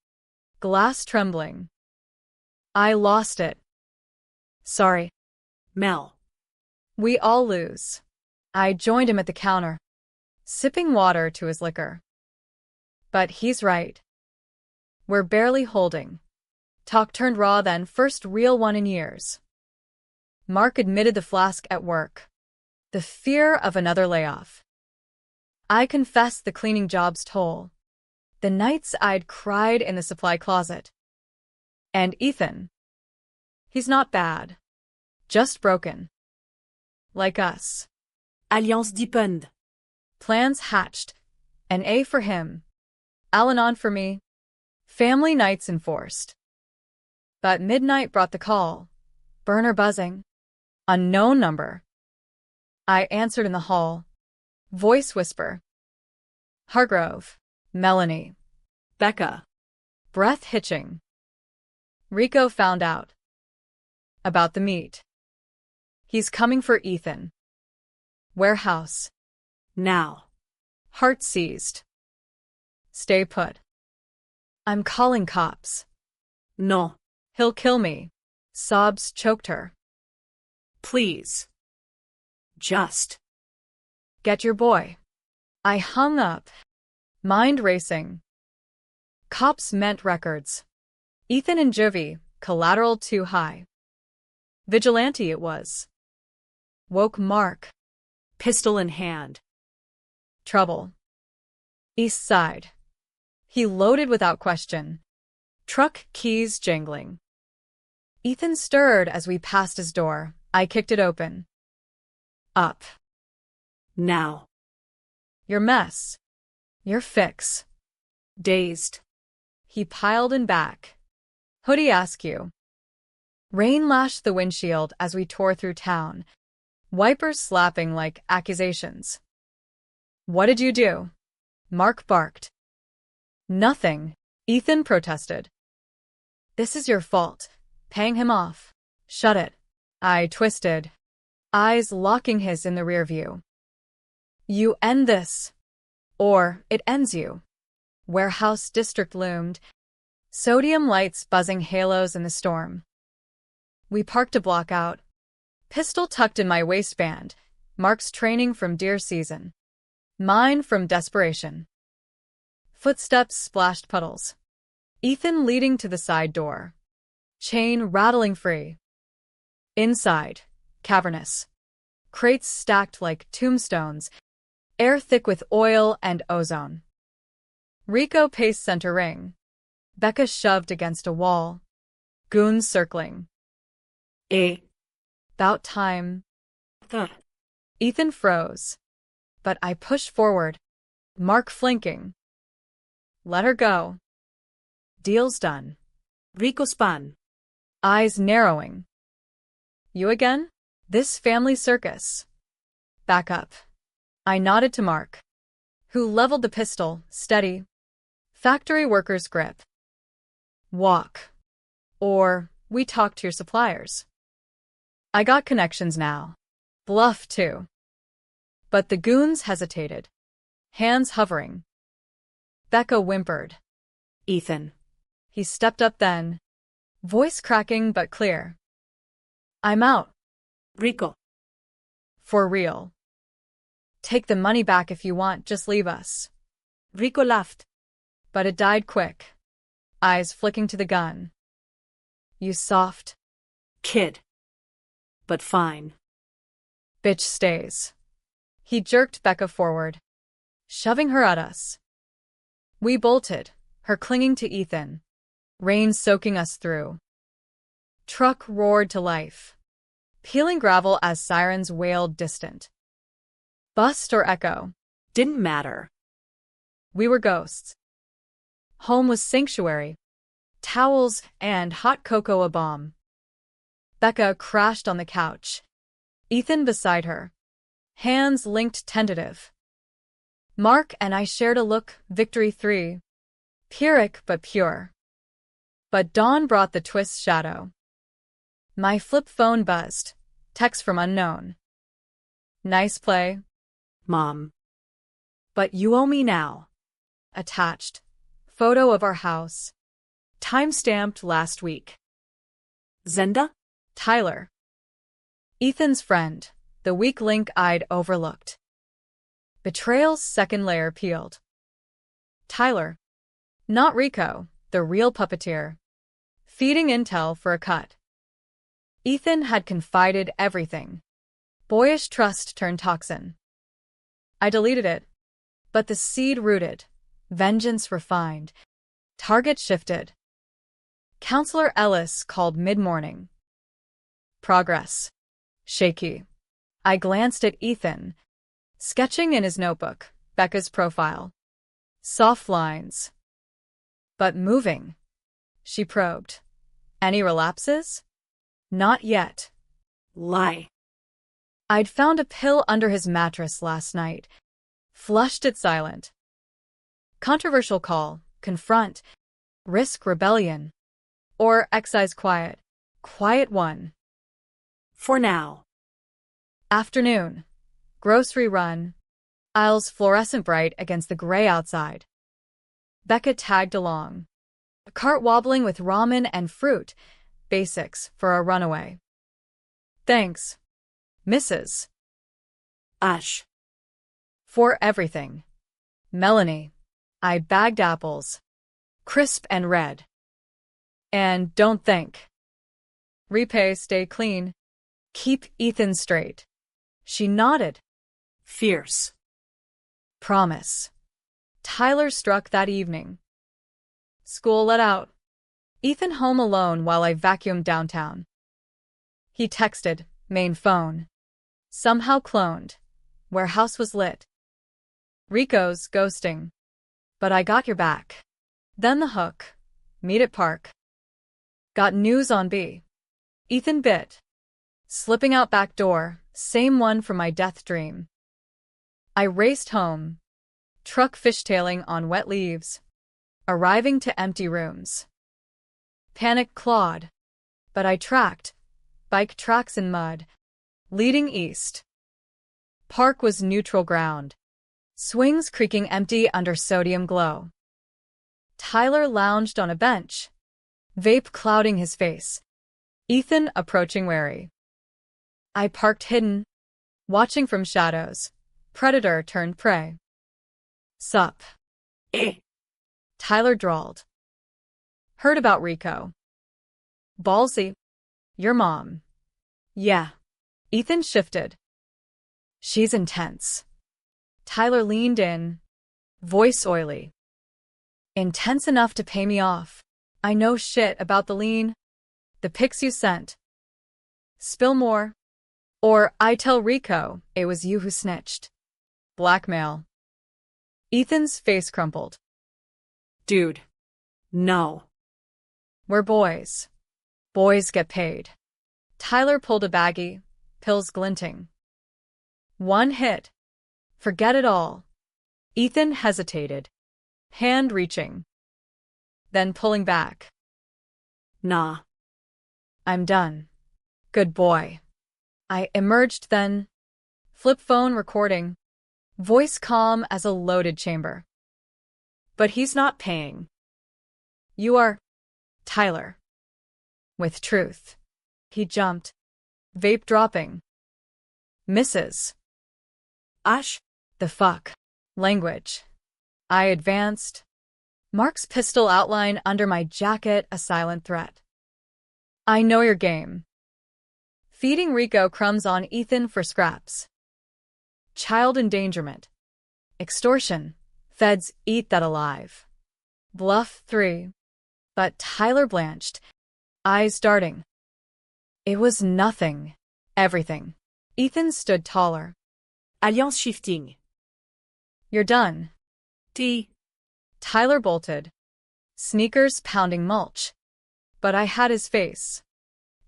glass trembling. I lost it. Sorry. Mel. We all lose. I joined him at the counter, sipping water to his liquor. But he's right. We're barely holding. Talk turned raw then, first real one in years. Mark admitted the flask at work. The fear of another layoff. I confessed the cleaning job's toll. The nights I'd cried in the supply closet. And Ethan. He's not bad. Just broken. Like us. Alliance deepened. Plans hatched. An A for him. Al-Anon for me. Family nights enforced. But midnight brought the call. Burner buzzing. Unknown number. I answered in the hall. Voice whisper. Hargrove. Melanie. Becca. Breath hitching. Rico found out. About the meat. He's coming for Ethan. Warehouse. Now. Heart seized. Stay put. I'm calling cops. No. He'll kill me. Sobs choked her. Please. Just. Get your boy. I hung up. Mind racing. Cops meant records. Ethan and Juvie, collateral too high. Vigilante it was. Woke Mark. Pistol in hand. Trouble. East side. He loaded without question. Truck keys jangling. Ethan stirred as we passed his door. I kicked it open. Up. Now. Your mess. Your fix. Dazed. He piled in back. Hoodie askew. Rain lashed the windshield as we tore through town. Wipers slapping like accusations. What did you do? Mark barked. Nothing. Ethan protested. This is your fault. Paying him off. Shut it. I twisted. Eyes locking his in the rear view. You end this. Or it ends you. Warehouse district loomed. Sodium lights buzzing halos in the storm. We parked a block out. Pistol tucked in my waistband. Mark's training from deer season. Mine from desperation. Footsteps splashed puddles. Ethan leading to the side door. Chain rattling free. Inside, cavernous. Crates stacked like tombstones. Air thick with oil and ozone. Rico paced center ring. Becca shoved against a wall. Goons circling. About time. Ethan froze. But I pushed forward. Mark flanking. Let her go. Deal's done. Rico spun. Eyes narrowing. You again? This family circus. Back up. I nodded to Mark, who leveled the pistol, steady. Factory worker's grip. Walk. Or we talk to your suppliers. I got connections now. Bluff, too. But the goons hesitated. Hands hovering. Becca whimpered. Ethan. He stepped up then. Voice cracking but clear. I'm out. Rico. For real. Take the money back if you want, just leave us. Rico laughed. But it died quick. Eyes flicking to the gun. You soft. Kid. But fine. Bitch stays. He jerked Becca forward, shoving her at us. We bolted, her clinging to Ethan. Rain soaking us through. Truck roared to life, peeling gravel as sirens wailed distant. Bust or echo. Didn't matter. We were ghosts. Home was sanctuary. Towels and hot cocoa a bomb. Becca crashed on the couch. Ethan beside her. Hands linked tentative. Mark and I shared a look, victory 3. Pyrrhic but pure. But dawn brought the twist shadow. My flip phone buzzed. Text from unknown. Nice play. Mom. But you owe me now. Attached. Photo of our house. Time-stamped last week. Zenda? Tyler. Ethan's friend. the weak link I'd overlooked. Betrayal's second layer peeled. Tyler, not Rico, the real puppeteer, feeding intel for a cut. Ethan had confided everything. Boyish trust turned toxin. I deleted it, but the seed rooted, vengeance refined, target shifted. Counselor Ellis called mid-morning. Progress. Shaky. I glanced at Ethan, sketching in his notebook, Becca's profile. Soft lines. But moving. She probed. Any relapses? Not yet. Lie. I'd found a pill under his mattress last night. Flushed it silent. Controversial call, confront, risk rebellion. Or excise quiet. Quiet one. For now. Afternoon. Grocery run. Aisles fluorescent bright against the gray outside. Becca tagged along. A cart wobbling with ramen and fruit. Basics for a runaway. Thanks, Mrs. Ash. For everything. Melanie. I bagged apples. Crisp and red. And don't think. Repay, stay clean. Keep Ethan straight. She nodded. Fierce. Promise. Tyler struck that evening. School let out. Ethan home alone while I vacuumed downtown. He texted, main phone. Somehow cloned. Warehouse was lit. Rico's ghosting. But I got your back. Then the hook. Meet at park. Got news on B. Ethan bit. Slipping out back door, same one from my death dream. I raced home. Truck fishtailing on wet leaves. Arriving to empty rooms. Panic clawed. But I tracked. Bike tracks in mud. Leading east. Park was neutral ground. Swings creaking empty under sodium glow. Tyler lounged on a bench. Vape clouding his face. Ethan approaching wary. I parked hidden. Watching from shadows. Predator turned prey. Sup. Eh. Tyler drawled. Heard about Rico. Ballsy. Your mom. Yeah. Ethan shifted. She's intense. Tyler leaned in. Voice oily. Intense enough to pay me off. I know shit about the lean. The pics you sent. Spill more. Or I tell Rico it was you who snitched. Blackmail. Ethan's face crumpled. Dude. No. We're boys. Boys get paid. Tyler pulled a baggie, pills glinting. One hit. Forget it all. Ethan hesitated. Hand reaching. Then pulling back. Nah. I'm done. Good boy. I emerged then. Flip phone recording. Voice calm as a loaded chamber. But he's not paying. You are Tyler. With truth. He jumped. Vape dropping. Mrs. Ash. The fuck. Language. I advanced. Mark's pistol outline under my jacket a silent threat. I know your game. Feeding Rico crumbs on Ethan for scraps. Child endangerment. Extortion. Feds eat that alive. Bluff 3. But Tyler blanched. Eyes darting. It was nothing. Everything. Ethan stood taller. Alliance shifting. You're done. T. Tyler bolted. Sneakers pounding mulch. But I had his face.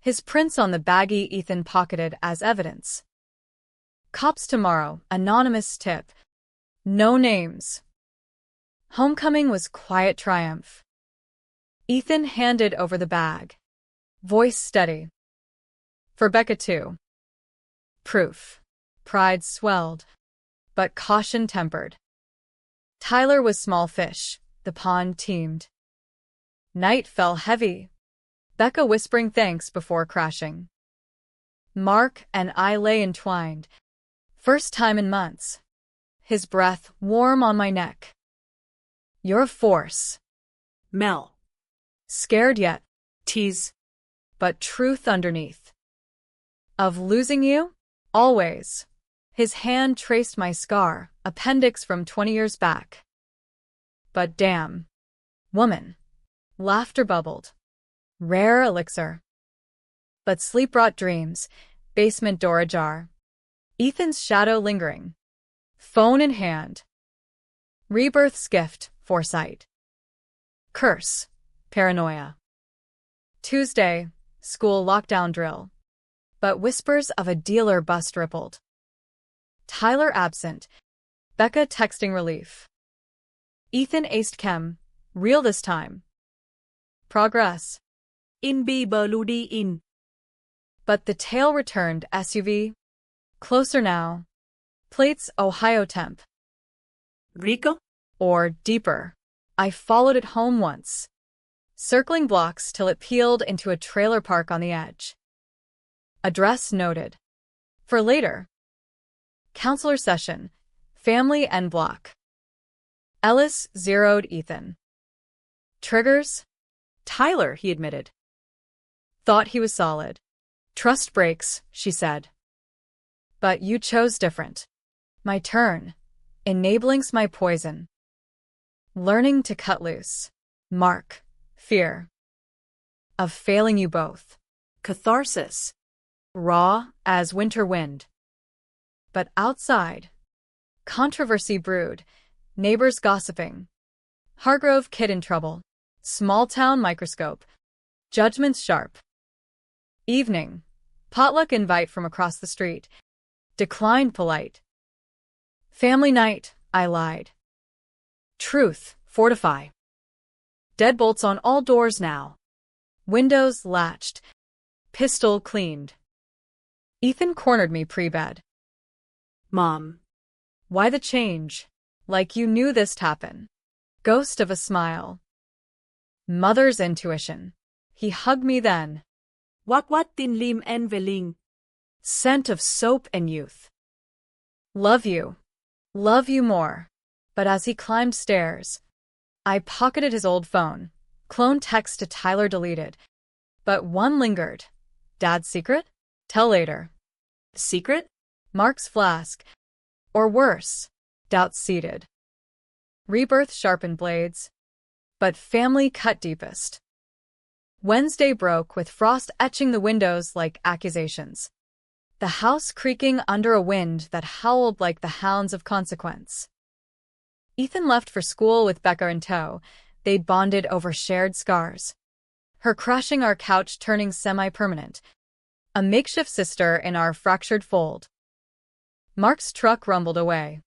His prints on the baggie Ethan pocketed as evidence. Cops tomorrow, anonymous tip. No names. Homecoming was quiet triumph. Ethan handed over the bag. Voice steady. For Becca too. Proof. Pride swelled. But caution tempered. Tyler was small fish. The pond teemed. Night fell heavy. Becca whispering thanks before crashing. Mark and I lay entwined. First time in months. His breath warm on my neck. You're a force. Mel. Scared yet, Tease. but truth underneath. Of losing you? Always. His hand traced my scar, appendix from 20 years back. But damn. Woman. Laughter bubbled. Rare elixir. But sleep brought dreams, basement door ajar. Ethan's shadow lingering. Phone in hand. Rebirth's gift, foresight. Curse, paranoia. Tuesday, school lockdown drill. But whispers of a dealer bust rippled. Tyler absent. Becca texting relief. Ethan aced chem, real this time. Progress. Inbi berludi in. But the tail returned SUV. Closer now. Plates Ohio temp. Rico? Or deeper. I followed it home once. Circling blocks till it peeled into a trailer park on the edge. Address noted. For later. Counselor session. Family en bloc. Ellis zeroed Ethan. Triggers? Tyler, he admitted. Thought he was solid. Trust breaks, she said. But you chose different. My turn. Enabling's my poison. Learning to cut loose. Mark. Fear. Of failing you both. Catharsis. Raw as winter wind. But outside. Controversy brewed. Neighbors gossiping. Hargrove kid in trouble. Small town microscope. Judgments sharp. Evening. Potluck invite from across the street. Declined polite. Family night, I lied. Truth, fortify. Deadbolts on all doors now. Windows latched. Pistol cleaned. Ethan cornered me pre-bed. Mom. Why the change? Like you knew this'd happen. Ghost of a smile. Mother's intuition. He hugged me then. Wakwat tin lim en veling. Scent of soap and youth. Love you. Love you more. But as he climbed stairs, I pocketed his old phone. Clone text to Tyler deleted. But one lingered. Dad's secret? Tell later. Secret? Mark's flask. Or worse, doubts seated. Rebirth sharpened blades. But family cut deepest. Wednesday broke with frost etching the windows like accusations. The house creaking under a wind that howled like the hounds of consequence. Ethan left for school with Becca in tow. They'd bonded over shared scars. Her crushing our couch turning semi-permanent. A makeshift sister in our fractured fold. Mark's truck rumbled away.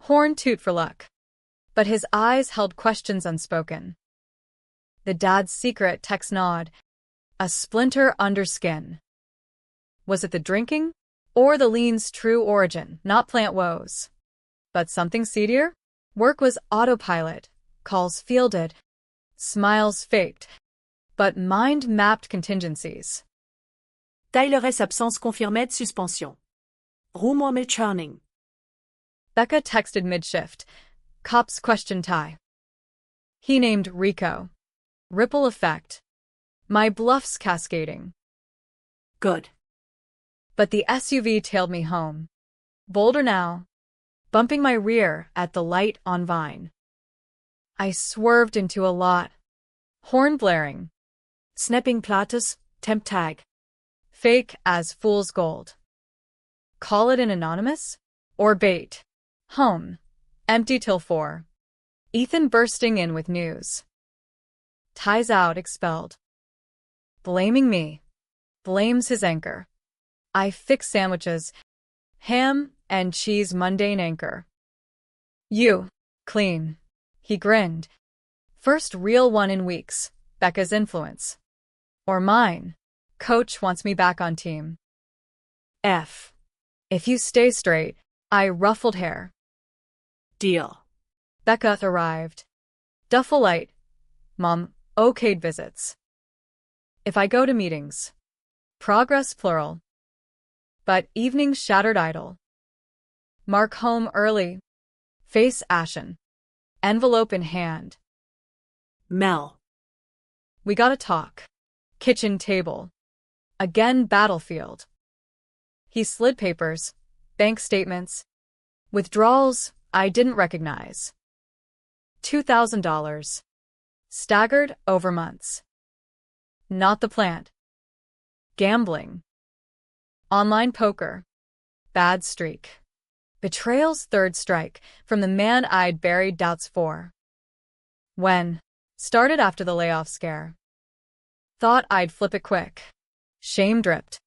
Horn toot for luck. But his eyes held questions unspoken. The dad's secret text nod. A splinter under skin. Was it the drinking? Or the lean's true origin, not plant woes? But something seedier? Work was autopilot, calls fielded, smiles faked, but mind mapped contingencies. Tyler's absence confirmait suspension. Rumor mit churning. Becca texted mid-shift. Cops questioned Ty. He named Rico. Ripple effect. My bluffs cascading. Good. But the SUV tailed me home. Bolder now. Bumping my rear at the light on Vine. I swerved into a lot. Horn blaring. Snapping platus, temp tag. Fake as fool's gold. Call it an anonymous? Or bait. Home. Empty till 4. Ethan bursting in with news. Ties out expelled. Blaming me. Blames his anchor. I fix sandwiches. Ham and cheese mundane anchor. You. Clean. He grinned. First real one in weeks. Becca's influence. Or mine. Coach wants me back on team. F. If you stay straight. I ruffled hair. Deal. Becca arrived. Duffel light. Mom, okayed visits. If I go to meetings. Progress plural. But evening shattered idle. Mark home early, face ashen, envelope in hand. Mel. We gotta talk. Kitchen table. Again battlefield. He slid papers, bank statements, withdrawals I didn't recognize. $2,000. Staggered over months. Not the plant. Gambling. Online poker. Bad streak. Betrayal's third strike from the man I'd buried doubts for. When? Started after the layoff scare. Thought I'd flip it quick. Shame dripped.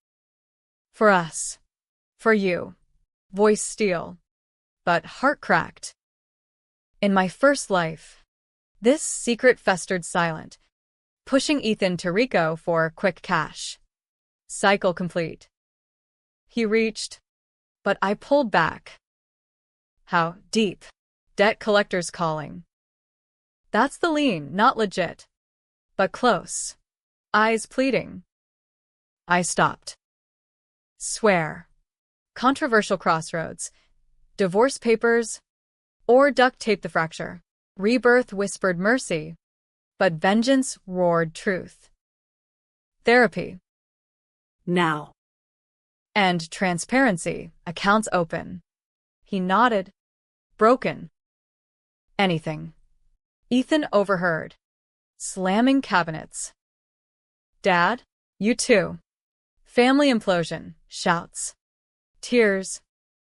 For us. For you. Voice steel. But heart cracked. In my first life, this secret festered silent, pushing Ethan to Rico for quick cash. Cycle complete. He reached, but I pulled back. How deep? Debt collectors calling. That's the lean, not legit. But close. Eyes pleading. I stopped. Swear. Controversial crossroads. Divorce papers. Or duct tape the fracture. Rebirth whispered mercy. But vengeance roared truth. Therapy. Now. And transparency, accounts open. He nodded. Broken. Anything. Ethan overheard. Slamming cabinets. Dad, you too. Family implosion, shouts. Tears.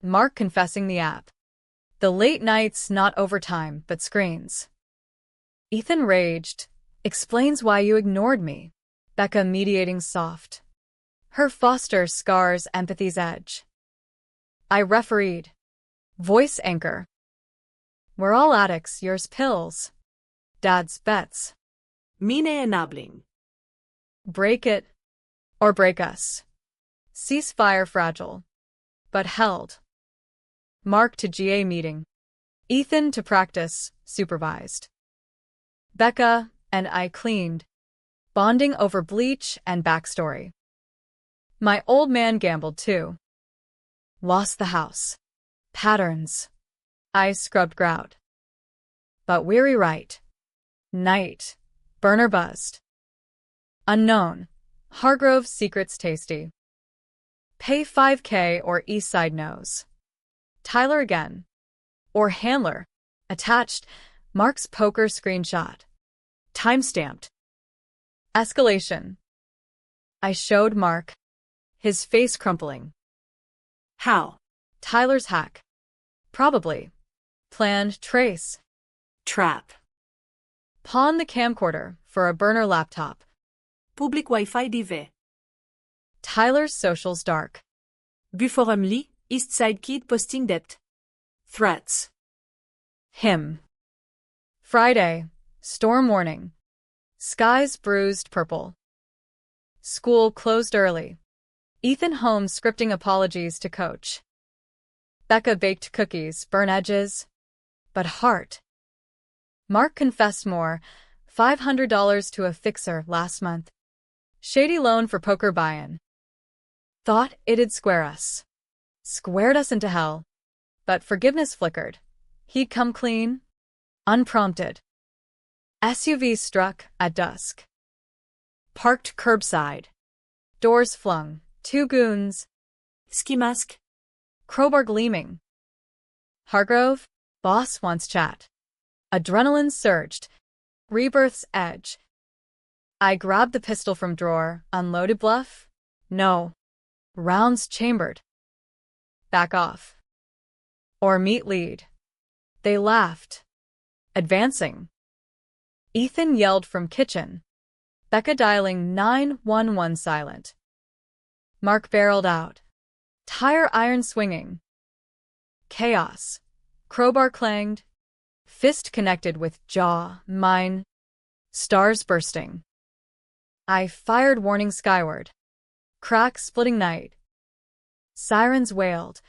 Mark confessing the app. The late nights not overtime, but screens. Ethan raged. Explains why you ignored me. Becca mediating soft. Her foster scars empathy's edge. I refereed. Voice anchor. We're all addicts, yours pills. Dad's bets. Mine enabling. Break it, or break us. Ceasefire fragile, but held. Mark to GA meeting. Ethan to practice, supervised. Becca and I cleaned, bonding over bleach and backstory. My old man gambled too. Lost the house. Patterns. I scrubbed grout. But weary right. Night. Burner buzzed. Unknown. Hargrove's secrets tasty. Pay $5K or Eastside knows. Tyler again. Or Handler. Attached. Mark's poker screenshot. Timestamped. Escalation. I showed Mark. His face crumpling. How? Tyler's hack. Probably. Planned trace. Trap. Pawn the camcorder for a burner laptop. Public Wi-Fi dive. Tyler's socials dark. Buforumly, Eastside Kid posting debt. Threats. Him. Friday. Storm warning. Skies bruised purple. School closed early. Ethan home scripting apologies to coach. Becca baked cookies, burn edges. But heart. Mark confessed more. $500 to a fixer last month. Shady loan for poker buy-in. Thought it'd square us. Squared us into hell. But forgiveness flickered. He'd come clean. Unprompted. SUV struck at dusk. Parked curbside. Doors flung. Two goons. Ski mask. Crowbar gleaming. Hargrove, boss wants chat. Adrenaline surged. Rebirth's edge. I grabbed the pistol from drawer, unloaded bluff. No. Rounds chambered. Back off. Or meet lead. They laughed. Advancing. Ethan yelled from kitchen. Becca dialing 911 silent. Mark barreled out. Tire iron swinging. Chaos. Crowbar clanged. Fist connected with jaw, mine. Stars bursting. I fired warning skyward. Crack splitting night. Sirens wailed.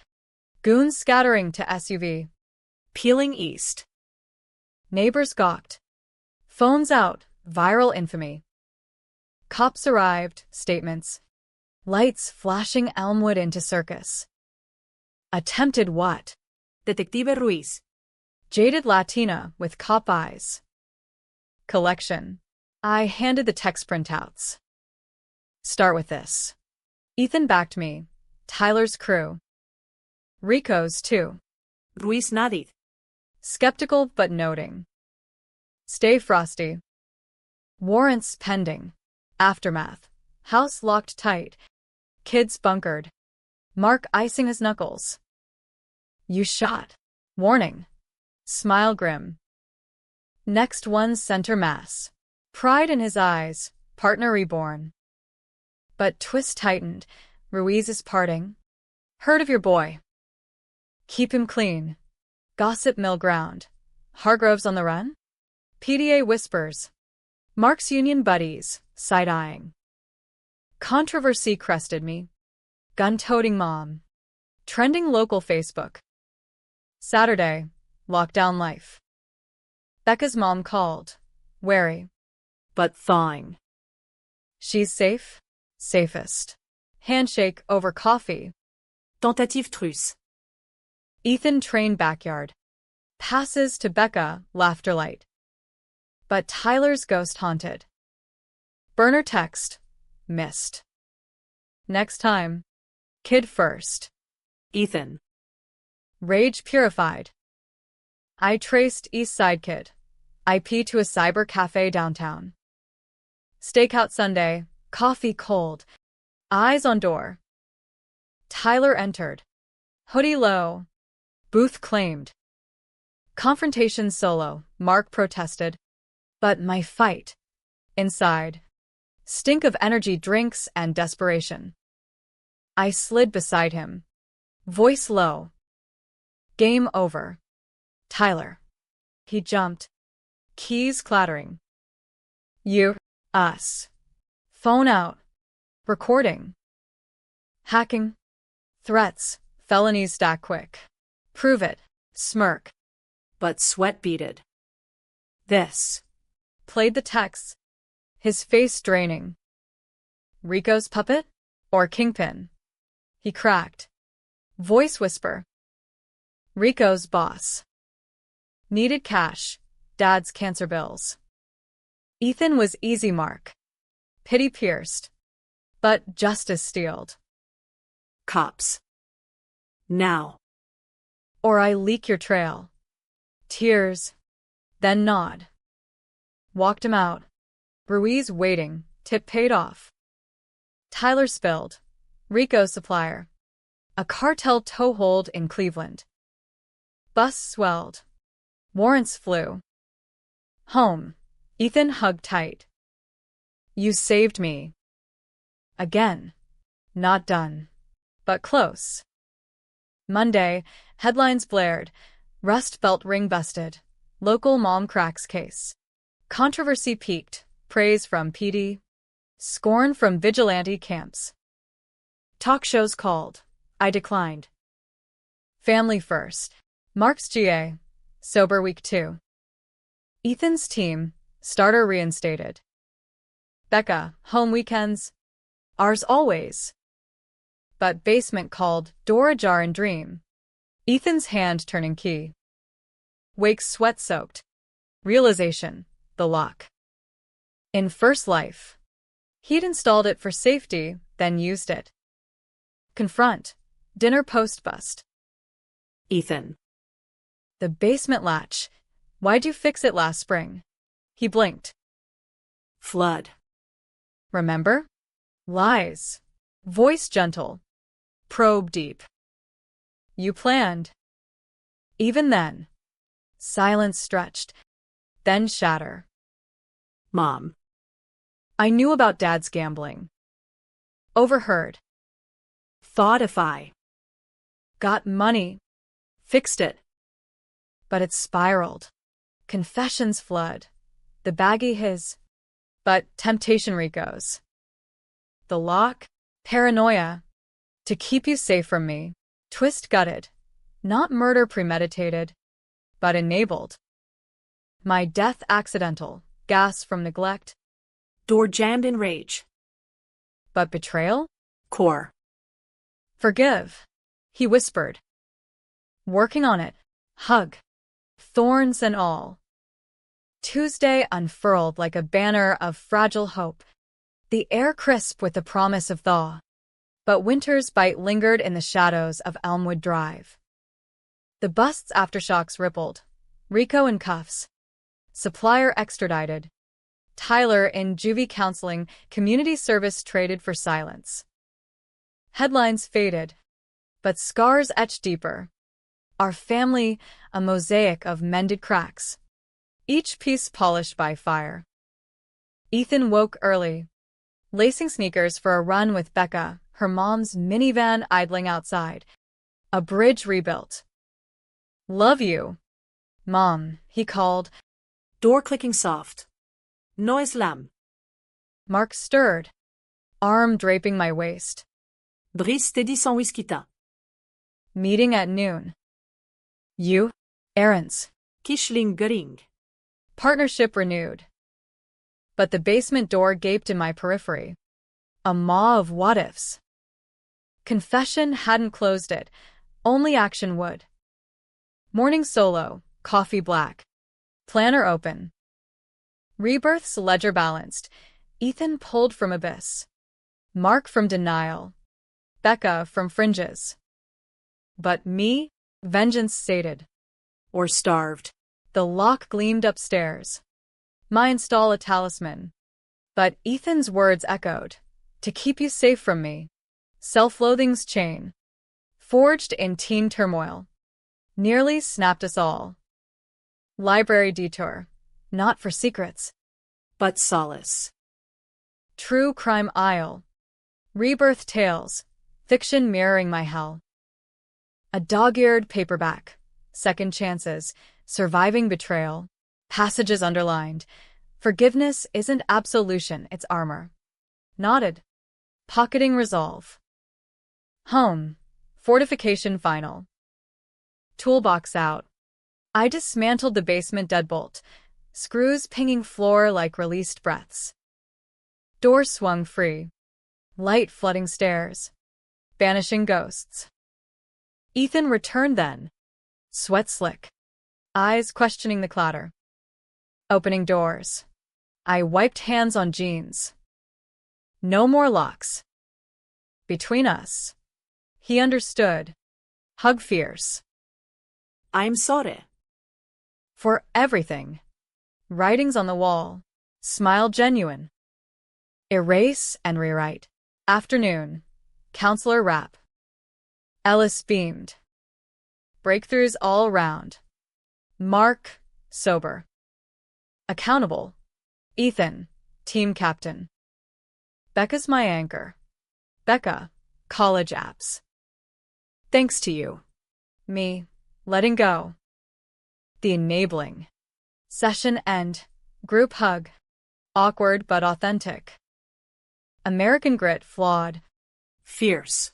Goons scattering to SUV. Peeling east. Neighbors gawked. Phones out, viral infamy. Cops arrived, statements. Lights flashing Elmwood into circus. Attempted what? Detective Ruiz. Jaded Latina with cop eyes. Collection. I handed the text printouts. Start with this. Ethan backed me. Tyler's crew. Rico's too. Ruiz nodded. Skeptical but noting. Stay frosty. Warrants pending. Aftermath. House locked tight. Kids bunkered. Mark icing his knuckles. You shot. Warning. Smile grim. Next one center mass. Pride in his eyes. Partner reborn. But twist tightened. Ruiz is parting. Heard of your boy. Keep him clean. Gossip mill ground. Hargrove's on the run? PDA whispers. Mark's union buddies, side-eyeing. Controversy crested me. Gun-toting mom. Trending local Facebook. Saturday, lockdown life. Becca's mom called. Wary. But thawing. She's safe? Safest. Handshake over coffee. Tentative truce. Ethan train backyard. Passes to Becca, laughter light. But Tyler's ghost haunted. Burner text. Missed. Next time. Kid first. Ethan. Rage purified. I traced East Side Kid. IP to a cyber cafe downtown. Stakeout Sunday. Coffee cold. Eyes on door. Tyler entered. Hoodie low. Booth claimed. Confrontation solo. Mark protested. But my fight. Inside. Stink of energy drinks and desperation. I slid beside him. Voice low. Game over. Tyler. He jumped. Keys clattering. You. Us. Phone out. Recording. Hacking. Threats. Felonies stack quick. Prove it. Smirk. But sweat beaded. This. Played the texts. His face draining. Rico's puppet? Or kingpin? He cracked. Voice whisper. Rico's boss. Needed cash. Dad's cancer bills. Ethan was easy mark. Pity pierced. But justice steeled. Cops. Now. Or I leak your trail. Tears. Then nod. Walked him out. Ruiz waiting. Tip paid off. Tyler spilled. Rico's supplier. A cartel toehold in Cleveland. Bus swelled. Warrants flew. Home. Ethan hugged tight. You saved me. Again. Not done. But close. Monday, headlines blared. Rust Belt ring busted. Local mom cracks case. Controversy peaked. Praise from PD. Scorn from vigilante camps. Talk shows called. I declined. Family first. Mark's GA. Sober week 2. Ethan's team. Starter reinstated. Becca. Home weekends. Ours always. But basement called. Door ajar and dream. Ethan's hand turning key. Wakes sweat-soaked. Realization. The lock. In first life. He'd installed it for safety, then used it. Confront. Dinner post bust. Ethan. The basement latch. Why'd you fix it last spring? He blinked. Flood. Remember? Lies. Voice gentle. Probe deep. You planned. Even then. Silence stretched. Then shatter. Mom. I knew about Dad's gambling. Overheard. Thought if I Got money. Fixed it. But it spiraled. Confessions flood. The baggie his. But temptation Rico's. The lock. Paranoia. To keep you safe from me. Twist gutted. Not murder premeditated. But enabled. My death accidental. Gas from neglect. Door jammed in rage. But betrayal? Core. Forgive, he whispered. Working on it. Hug. Thorns and all. Tuesday unfurled like a banner of fragile hope. The air crisp with the promise of thaw. But winter's bite lingered in the shadows of Elmwood Drive. The bust's aftershocks rippled. Rico in cuffs. Supplier extradited. Tyler in juvie counseling, community service traded for silence. Headlines faded, but scars etched deeper. Our family, a mosaic of mended cracks, each piece polished by fire. Ethan woke early, lacing sneakers for a run with Becca, her mom's minivan idling outside. A bridge rebuilt. Love you, Mom, he called. Door clicking soft. Noise lam. Mark stirred, arm draping my waist. Brise steady sans whiskita. Meeting at noon. You, errands. Kishling gering. Partnership renewed. But the basement door gaped in my periphery. A maw of what-ifs. Confession hadn't closed it, only action would. Morning solo, coffee black. Planner open. Rebirth's ledger balanced. Ethan pulled from abyss. Mark from denial. Becca from fringes. But me, vengeance sated. Or starved. The lock gleamed upstairs. My install a talisman. But Ethan's words echoed. To keep you safe from me. Self-loathing's chain. Forged in teen turmoil. Nearly snapped us all. Library detour. Not for secrets. But solace. True crime aisle. Rebirth tales. Fiction mirroring my hell. A dog-eared paperback. Second chances. Surviving betrayal. Passages underlined. Forgiveness isn't absolution, it's armor. Nodded. Pocketing resolve. Home. Fortification final. Toolbox out. I dismantled the basement deadbolt. Screws pinging floor like released breaths. Door swung free. Light flooding stairs. Banishing ghosts. Ethan returned then. Sweat slick. Eyes questioning the clatter. Opening doors. I wiped hands on jeans. No more locks. Between us. He understood. Hug fierce. I'm sorry. For everything. Writings on the wall. Smile genuine. Erase and rewrite. Afternoon. Counselor rap. Ellis beamed. Breakthroughs all round. Mark, sober. Accountable. Ethan, team captain. Becca's my anchor. Becca, college apps. Thanks to you. Me, letting go. The enabling. Session end. Group hug. Awkward but authentic. American grit flawed. Fierce.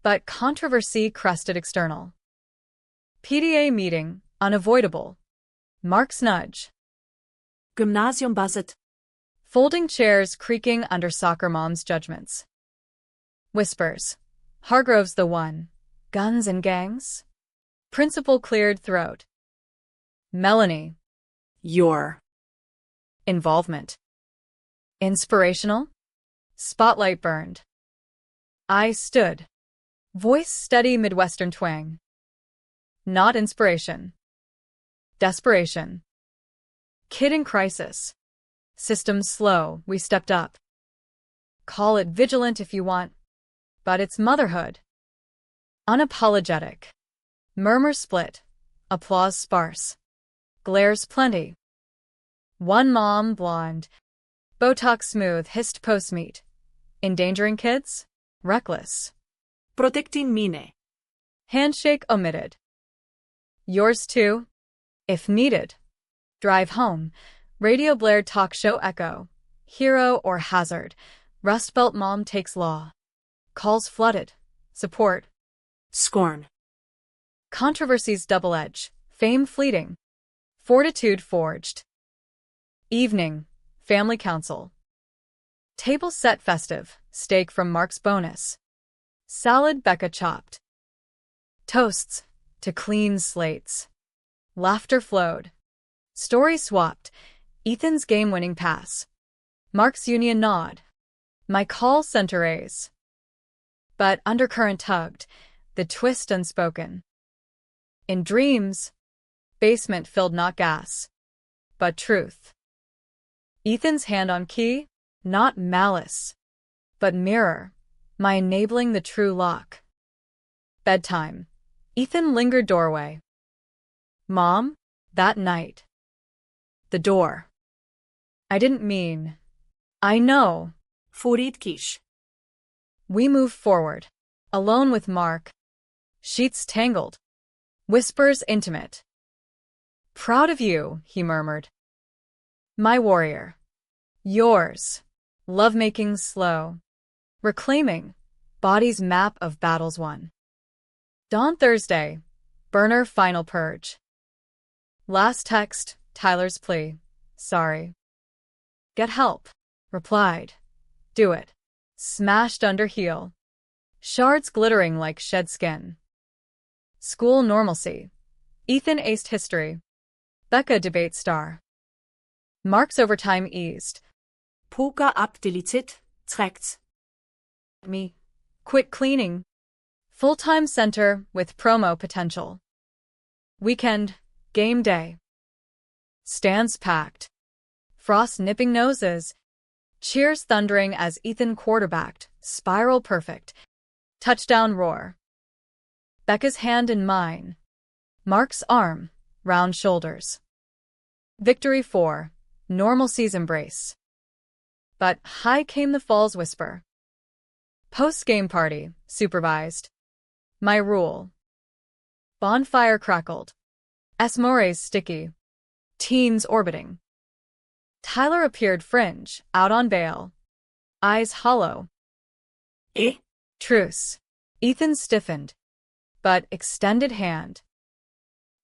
But controversy crested external. PDA meeting, unavoidable. Mark's nudge. Gymnasium buzzet. Folding chairs creaking under soccer mom's judgments. Whispers. Hargrove's the one. Guns and gangs? Principal cleared throat. Melanie. Your. Involvement. Inspirational? Spotlight burned. I stood. Voice steady Midwestern twang. Not inspiration. Desperation. Kid in crisis. System slow, we stepped up. Call it vigilant if you want, but it's motherhood. Unapologetic. Murmur split. Applause sparse. Glares plenty. One mom, blonde. Botox smooth, hissed post-meet. Endangering kids? Reckless. Protecting mine. Handshake omitted. Yours too? If needed. Drive home. Radio blared talk show echo. Hero or hazard. Rust Belt mom takes law. Calls flooded. Support. Scorn. Controversies double edge. Fame fleeting. Fortitude forged. Evening. Family council. Table set festive, steak from Mark's bonus. Salad Becca chopped. Toasts to clean slates. Laughter flowed. Story swapped. Ethan's game-winning pass. Mark's union nod. My call center ace. But undercurrent tugged, the twist unspoken. In dreams, basement filled not gas, but truth. Ethan's hand on key, not malice, but mirror, my enabling the true lock. Bedtime. Ethan lingered doorway. Mom, that night. The door. I didn't mean. I know. Vooruit kies. We moved forward, alone with Mark. Sheets tangled. Whispers intimate. Proud of you, he murmured. My warrior. Yours. Lovemaking slow. Reclaiming. Body's map of battles won. Dawn Thursday. Burner final purge. Last text, Tyler's plea. Sorry. Get help. Replied. Do it. Smashed under heel. Shards glittering like shed skin. School normalcy. Ethan aced history. Becca debate star. Mark's overtime eased. Pokeraktivitet trekt. Me. Quit cleaning. Full-time center with promo potential. Weekend. Game day. Stands packed. Frost nipping noses. Cheers thundering as Ethan quarterbacked. Spiral perfect. Touchdown roar. Becca's hand in mine. Mark's arm. Round shoulders. Victory 4. Normalcy's embrace. But high came the fall's whisper. Post-game party. Supervised. My rule. Bonfire crackled. Esmores sticky. Teens orbiting. Tyler appeared fringe, out on bail. Eyes hollow. Truce. Ethan stiffened. But extended hand.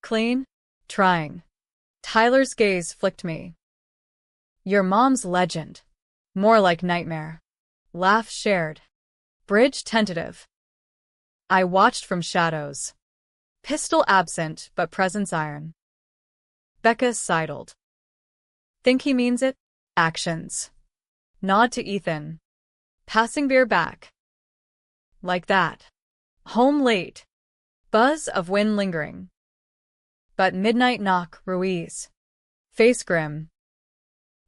Clean? Trying. Tyler's gaze flicked me. Your mom's legend. More like nightmare. Laugh shared. Bridge tentative. I watched from shadows. Pistol absent, but presence iron. Becca sidled. Think he means it? Actions. Nod to Ethan. Passing beer back. Like that. Home late. Buzz of wind lingering. But midnight knock, Ruiz. Face grim.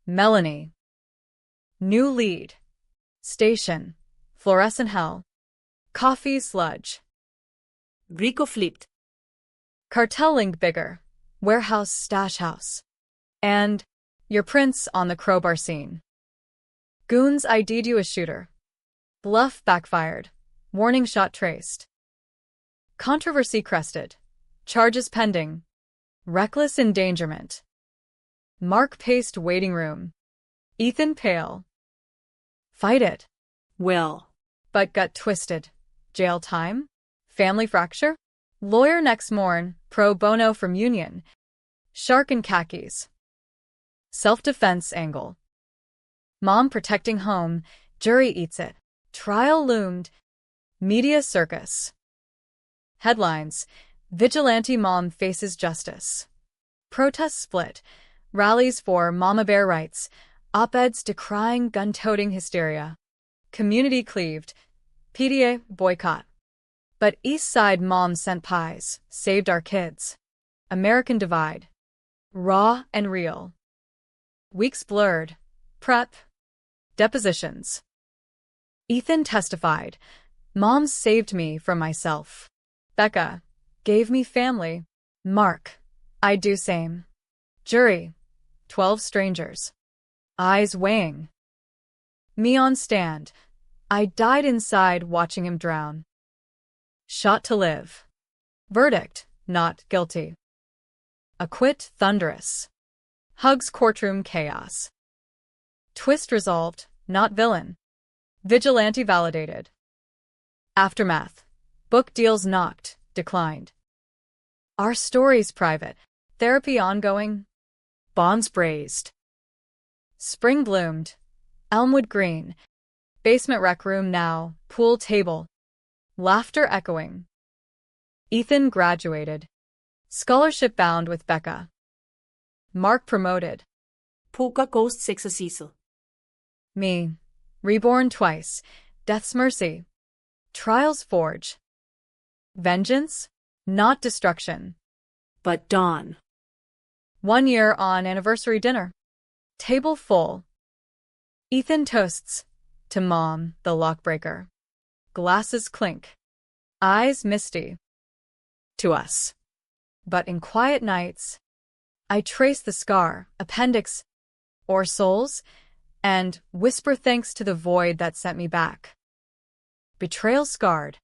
Melanie. New lead. Station. Fluorescent hell. Coffee sludge. Rico flipped. Cartel link bigger. Warehouse stash house. And your prints on the crowbar scene. Goons ID'd you as shooter. Bluff backfired. Warning shot traced. Controversy crested. Charges pending. Reckless endangerment. Mark paced waiting room. Ethan pale. Fight it. Well. But gut twisted. Jail time? Family fracture? Lawyer next morn, pro bono from union. Shark in khakis. Self-defense angle. Mom protecting home, jury eats it. Trial loomed. Media circus. Headlines. Vigilante mom faces justice. Protests split. Rallies for mama bear rights. Op-eds decrying gun-toting hysteria. Community cleaved. PTA boycott. But East Side moms sent pies, saved our kids. American divide. Raw and real. Weeks blurred. Prep. Depositions. Ethan testified. Mom saved me from myself. Becca gave me family. Mark, I do same. Jury. 12 strangers. Eyes weighing. Me on stand. I died inside watching him drown. Shot to live. Verdict, not guilty. Acquit thunderous. Hugs courtroom chaos. Twist resolved, not villain. Vigilante validated. Aftermath. Book deals knocked, declined. Our story's private. Therapy ongoing. Bonds braised. Spring bloomed. Elmwood Green. Basement rec room now, pool table. Laughter echoing. Ethan graduated. Scholarship bound with Becca. Mark promoted. Poker Ghost 6 Cecil. Me. Reborn twice. Death's mercy. Trials forge. Vengeance? Not destruction. But dawn. 1 year on anniversary dinner. Table full. Ethan toasts. To Mom, the lockbreaker. Glasses clink. Eyes misty. To us. But in quiet nights, I trace the scar, appendix, or souls, and whisper thanks to the void that sent me back. Betrayal scarred,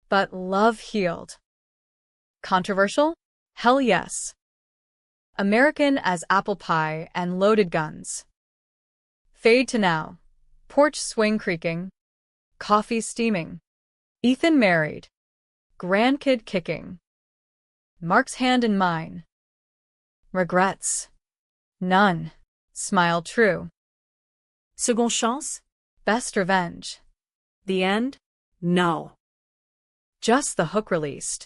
but love healed. Controversial? Hell yes. American as apple pie and loaded guns. Fade to now. Porch swing creaking. Coffee steaming. Ethan married. Grandkid kicking. Mark's hand in mine. Regrets? None. Smile true. Second chance? Best revenge. The end? No. Just the hook released.